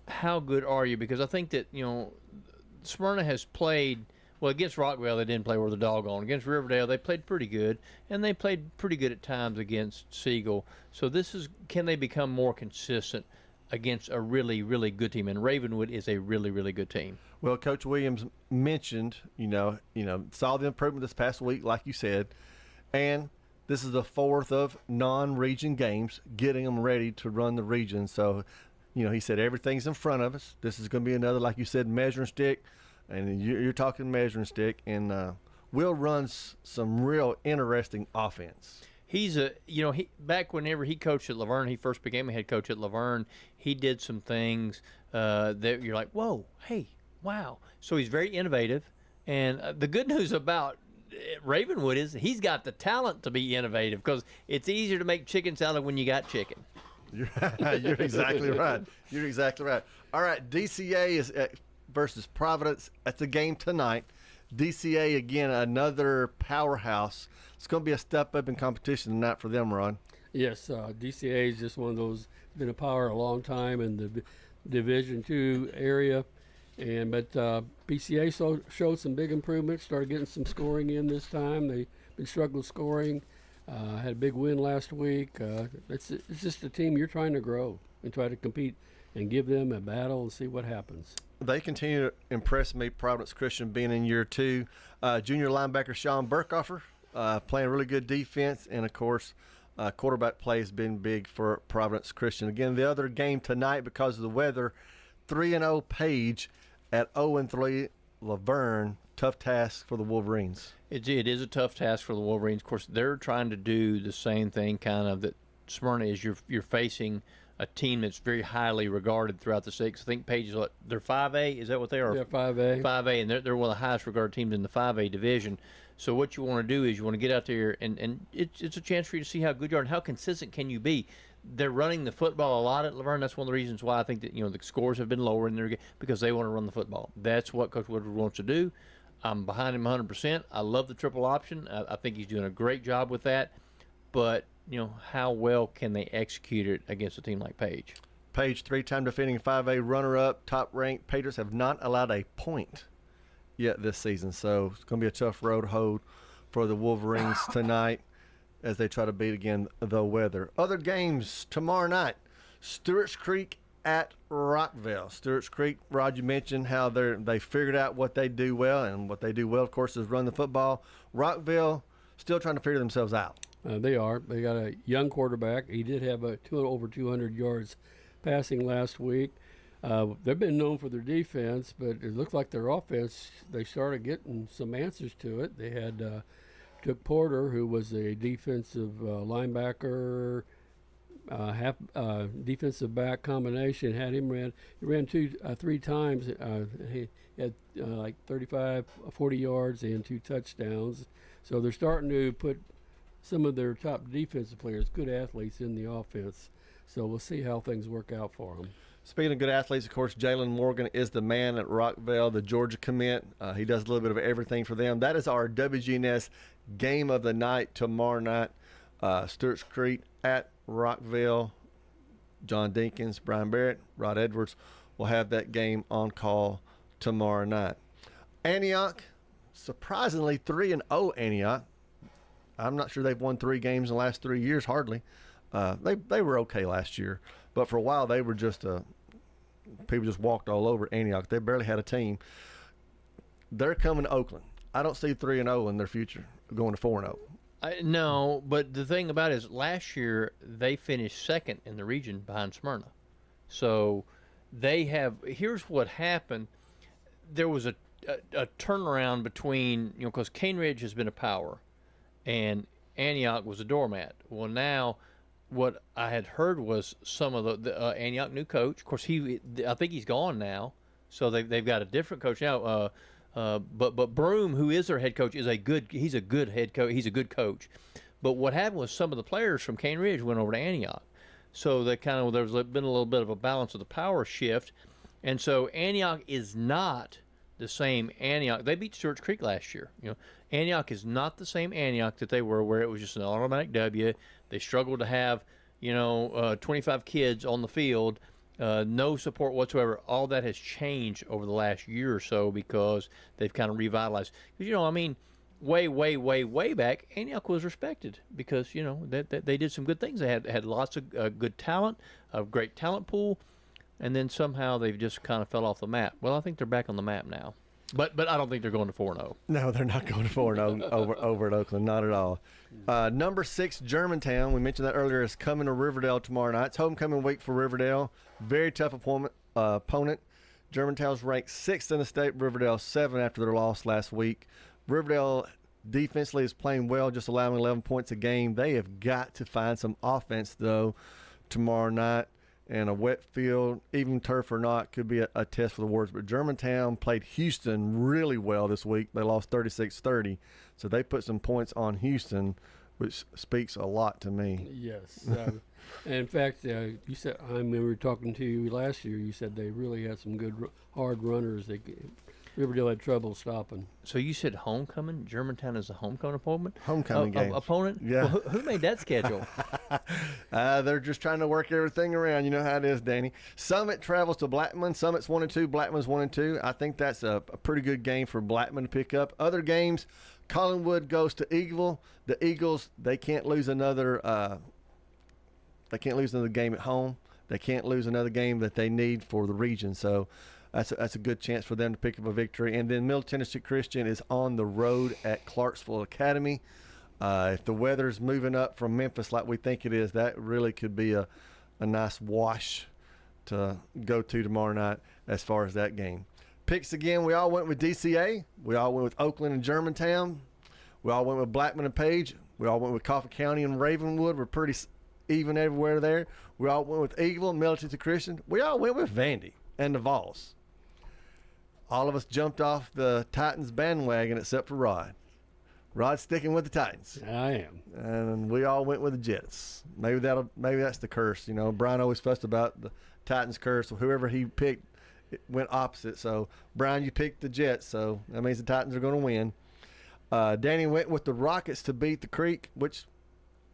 How good are you? Because I think that, Smyrna has played, well, against Rockville, they didn't play worth a doggone. Against Riverdale, they played pretty good, and they played pretty good at times against Siegel. So can they become more consistent against a really, really good team? And Ravenwood is a really, really good team. Well, Coach Williams mentioned, saw the improvement this past week, like you said, and this is the fourth of non-region games, getting them ready to run the region. So, he said everything's in front of us. This is going to be another, like you said, measuring stick, and you're talking measuring stick, and Will runs some real interesting offense. He's back whenever he coached at Laverne, he first became a head coach at Laverne, he did some things that you're like, whoa, hey, wow. So he's very innovative. And the good news about Ravenwood is he's got the talent to be innovative because it's easier to make chicken salad when you got chicken. You're exactly right. You're exactly right. All right, DCA is versus Providence. That's a game tonight. DCA, again, another powerhouse. It's going to be a step up in competition tonight for them, Ron. Yes, DCA is just one of those, been a power a long time in the Division II area. But PCA showed some big improvements, started getting some scoring in this time. They've been struggling scoring. Had a big win last week. It's just a team you're trying to grow and try to compete and give them a battle and see what happens. They continue to impress me, Providence Christian being in year two. Junior linebacker Sean Burkoffer playing really good defense, and, of course, quarterback play has been big for Providence Christian. Again, the other game tonight because of the weather, 3-0 Page at 0-3 Laverne. Tough task for the Wolverines. It is a tough task for the Wolverines. Of course, they're trying to do the same thing kind of that Smyrna is. You're facing a team that's very highly regarded throughout the state. I think Page is they're 5A. Is that what they are? They're 5A. 5A, and they're one of the highest regarded teams in the 5A division. So what you want to do is you want to get out there, and it's a chance for you to see how good you are and how consistent can you be. They're running the football a lot at Laverne. That's one of the reasons why I think that the scores have been lower in their game because they want to run the football. That's what Coach Woodward wants to do. I'm behind him 100%. I love the triple option. I think he's doing a great job with that. But, how well can they execute it against a team like Page? Page, three-time defending 5A runner-up, top-ranked. Pagers have not allowed a point yet this season. So it's going to be a tough road hold for the Wolverines tonight as they try to beat, again, the weather. Other games tomorrow night, Stewart's Creek at Rockville. Stewart's Creek, Rod, you mentioned how they figured out what they do well, and what they do well, of course, is run the football. Rockville still trying to figure themselves out. They are. They got a young quarterback. He did have over 200 yards passing last week. They've been known for their defense, but it looks like their offense, they started getting some answers to it. They had took Porter, who was a defensive linebacker, defensive back combination, had him ran three times. He had like 35, 40 yards and 2 touchdowns. So they're starting to put some of their top defensive players, good athletes, in the offense. So we'll see how things work out for them. Speaking of good athletes, of course, Jalen Morgan is the man at Rockville, the Georgia commit. He does a little bit of everything for them. That is our WGNS game of the night tomorrow night. Stewart's Creek at Rockville. John Dinkins, Brian Barrett, Rod Edwards will have that game on call tomorrow night. Antioch, surprisingly 3-0 Antioch. I'm not sure they've won 3 games in the last 3 years, hardly. They were okay last year, but for a while they were just people just walked all over Antioch. They barely had a team. They're coming to Oakland. I don't see 3-0 in their future going to 4-0. No, but the thing about it is last year they finished second in the region behind Smyrna. So they have – here's what happened. There was a turnaround between – because Cane Ridge has been a power and Antioch was a doormat. Well, now what I had heard was some of the Antioch new coach. Of course, I think he's gone now. So they've got a different coach now. But Broom, who is their head coach, he's a good head coach. He's a good coach. But what happened was some of the players from Cane Ridge went over to Antioch. So there's been a little bit of a balance of the power shift. And so Antioch is not the same Antioch. They beat Stewart's Creek last year. Antioch is not the same Antioch that they were, where it was just an automatic W. They struggled to have, 25 kids on the field. No support whatsoever. All that has changed over the last year or so because they've kind of revitalized. Because, way back, Antioch was respected because, they did some good things. They had lots of good talent, a great talent pool, and then somehow they've just kind of fell off the map. Well, I think they're back on the map now. But I don't think they're going to 4-0. No, they're not going to 4-0 over at Oakland, not at all. Number 6, Germantown, we mentioned that earlier, is coming to Riverdale tomorrow night. It's homecoming week for Riverdale. Very tough opponent. Germantown's ranked 6th in the state, Riverdale 7 after their loss last week. Riverdale defensively is playing well, just allowing 11 points a game. They have got to find some offense, though, tomorrow night. And a wet field, even turf or not, could be a test for the Warriors. But Germantown played Houston really well this week. They lost 36-30. So they put some points on Houston, which speaks a lot to me. Yes. In fact, you said, I remember talking to you last year, you said they really had some good hard runners. Riverdale had trouble stopping. So you said homecoming? Germantown is a homecoming opponent? Homecoming game. Opponent? Yeah. Well, who made that schedule? They're just trying to work everything around. You know how it is, Danny. Summit travels to Blackman. Summit's 1-2. Blackman's 1-2. I think that's a pretty good game for Blackman to pick up. Other games, Collinwood goes to Eagleville. The Eagles, they can't lose another game at home. They can't lose another game that they need for the region. So that's a good chance for them to pick up a victory. And then Middle Tennessee Christian is on the road at Clarksville Academy. If the weather's moving up from Memphis like we think it is, that really could be a nice wash to go to tomorrow night as far as that game. Picks again, we all went with DCA. We all went with Oakland and Germantown. We all went with Blackman and Page. We all went with Coffee County and Ravenwood. We're pretty even everywhere there. We all went with Eagleville and Middle Tennessee Christian. We all went with Vandy and the Vols. All of us jumped off the Titans bandwagon except for Rod. Rod's sticking with the Titans. I am. And we all went with the Jets. Maybe that's the curse. Brian always fussed about the Titans curse. So whoever he picked, it went opposite. So, Brian, you picked the Jets, so that means the Titans are going to win. Danny went with the Rockets to beat the Creek, which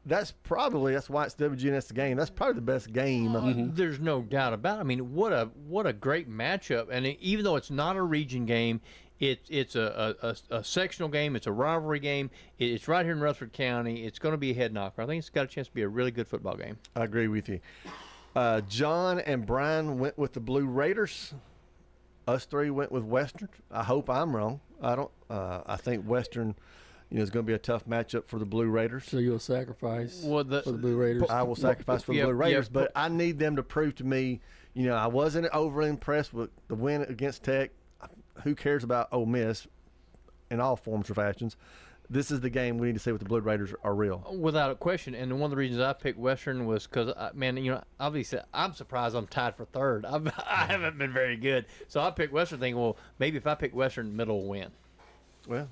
that's why it's WGNS the game. That's probably the best game. There's no doubt about it. I mean, what a great matchup. And even though it's not a region game, it's a sectional game. It's a rivalry game. It's right here in Rutherford County. It's going to be a head knocker. I think it's got a chance to be a really good football game. I agree with you. John and Brian went with the Blue Raiders. Us three went with Western. I hope I'm wrong. I don't. I think Western is going to be a tough matchup for the Blue Raiders. So you'll sacrifice for the Blue Raiders? I will sacrifice for the Blue Raiders, but I need them to prove to me, I wasn't overly impressed with the win against Tech. Who cares about Ole Miss in all forms or fashions? This is the game we need to see what the Blue Raiders are real. Without a question. And one of the reasons I picked Western was because, obviously I'm surprised I'm tied for third. I haven't been very good. So I picked Western thinking, well, maybe if I pick Western, Middle will win. Well,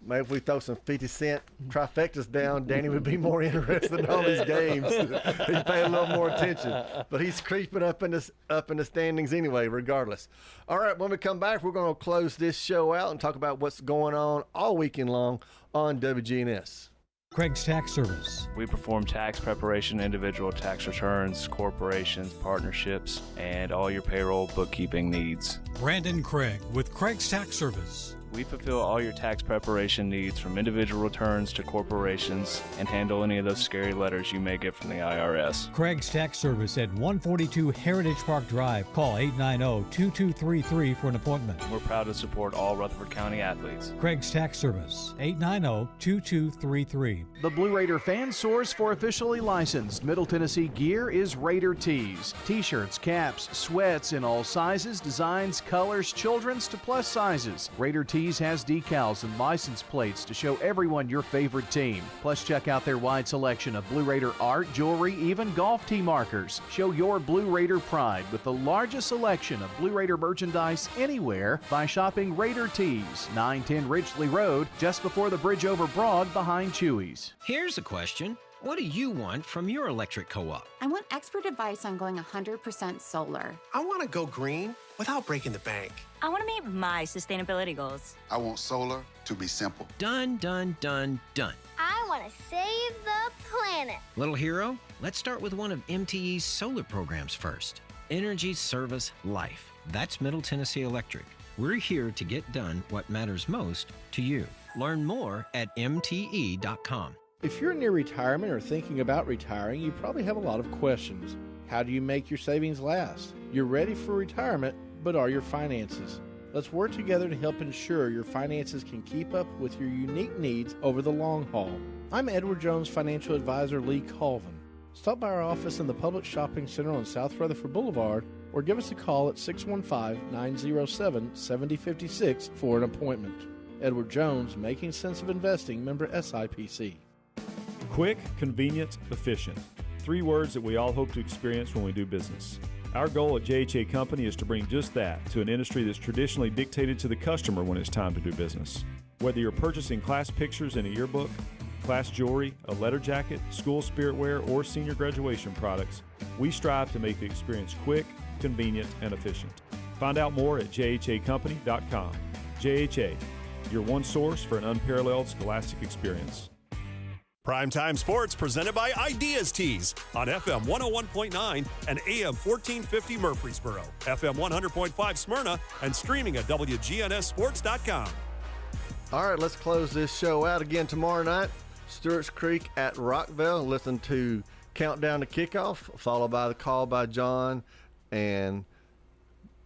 Maybe if we throw some 50-cent trifectas down, Danny would be more interested in all these games. He'd pay a little more attention. But he's creeping up in the standings anyway, regardless. All right, when we come back, we're going to close this show out and talk about what's going on all weekend long on WGNS. Craig's Tax Service. We perform tax preparation, individual tax returns, corporations, partnerships, and all your payroll bookkeeping needs. Brandon Craig with Craig's Tax Service. We fulfill all your tax preparation needs from individual returns to corporations and handle any of those scary letters you may get from the IRS. Craig's Tax Service at 142 Heritage Park Drive. Call 890-2233 for an appointment. We're proud to support all Rutherford County athletes. Craig's Tax Service, 890-2233. The Blue Raider fan source for officially licensed Middle Tennessee gear is Raider Tees. T-shirts, caps, sweats in all sizes, designs, colors, children's to plus sizes. Raider Tees has decals and license plates to show everyone your favorite team. Plus, check out their wide selection of Blue Raider art, jewelry, even golf tee markers. Show your Blue Raider pride with the largest selection of Blue Raider merchandise anywhere by shopping Raider Tees, 910 Ridgely Road, just before the bridge over Broad behind Chewy's. Here's a question. What do you want from your electric co-op? I want expert advice on going 100% solar. I want to go green without breaking the bank. I want to meet my sustainability goals. I want solar to be simple. Done, done, done, done. I want to save the planet. Little hero, let's start with one of MTE's solar programs first. Energy Service Life. That's Middle Tennessee Electric. We're here to get done what matters most to you. Learn more at mte.com. If you're near retirement or thinking about retiring, you probably have a lot of questions. How do you make your savings last? You're ready for retirement, but are your finances? Let's work together to help ensure your finances can keep up with your unique needs over the long haul. I'm Edward Jones Financial Advisor Lee Colvin. Stop by our office in the Public Shopping Center on South Rutherford Boulevard or give us a call at 615-907-7056 for an appointment. Edward Jones, Making Sense of Investing, member SIPC. Quick, convenient, efficient. 3 words that we all hope to experience when we do business. Our goal at JHA Company is to bring just that to an industry that's traditionally dictated to the customer when it's time to do business. Whether you're purchasing class pictures in a yearbook, class jewelry, a letter jacket, school spirit wear, or senior graduation products, we strive to make the experience quick, convenient, and efficient. Find out more at jhacompany.com. JHA, your one source for an unparalleled scholastic experience. Primetime Sports presented by Ideas Tees on FM 101.9 and AM 1450 Murfreesboro, FM 100.5 Smyrna, and streaming at wgnssports.com. All right, let's close this show out again tomorrow night. Stewart's Creek at Rockville. Listen to Countdown to Kickoff, followed by the call by John and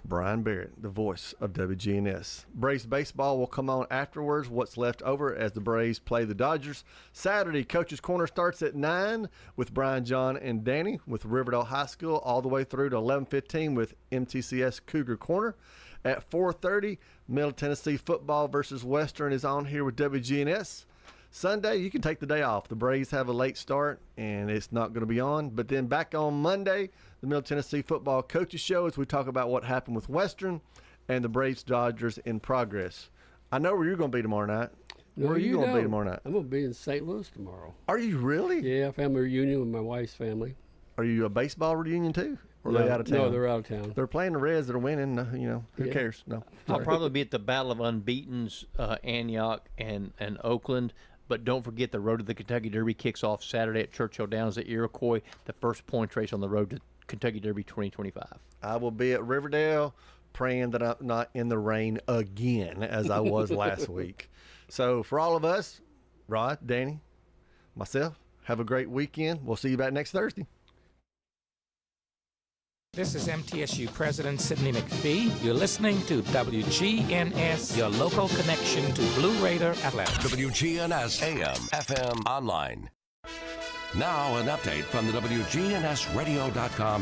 Brian Barrett, the voice of WGNS. Braves baseball will come on afterwards, what's left over as the Braves play the Dodgers. Saturday, Coach's Corner starts at 9 with Brian, John, and Danny with Riverdale High School all the way through to 11:15 with MTCS Cougar Corner. At 4:30, Middle Tennessee football versus Western is on here with WGNS. Sunday, you can take the day off. The Braves have a late start, and it's not going to be on. But then back on Monday, the Middle Tennessee Football Coaches Show as we talk about what happened with Western and the Braves-Dodgers in progress. I know where you're going to be tomorrow night. No, where are you going to be tomorrow night? I'm going to be in St. Louis tomorrow. Are you really? Yeah, family reunion with my wife's family. Are you a baseball reunion too? Or are they out of town? No, they're out of town. They're playing the Reds that are winning. Who cares? No. I'll probably be at the Battle of Unbeatens, Antioch and Oakland. But don't forget the Road to the Kentucky Derby kicks off Saturday at Churchill Downs at Iroquois, the first points race on the Road to Kentucky Derby 2025. I will be at Riverdale praying that I'm not in the rain again as I was last week. So for all of us, Rod, Danny, myself, have a great weekend. We'll see you back next Thursday. This is MTSU President Sidney McPhee. You're listening to WGNS, your local connection to Blue Raider Athletics. WGNS AM, FM, online. Now an update from the WGNSradio.com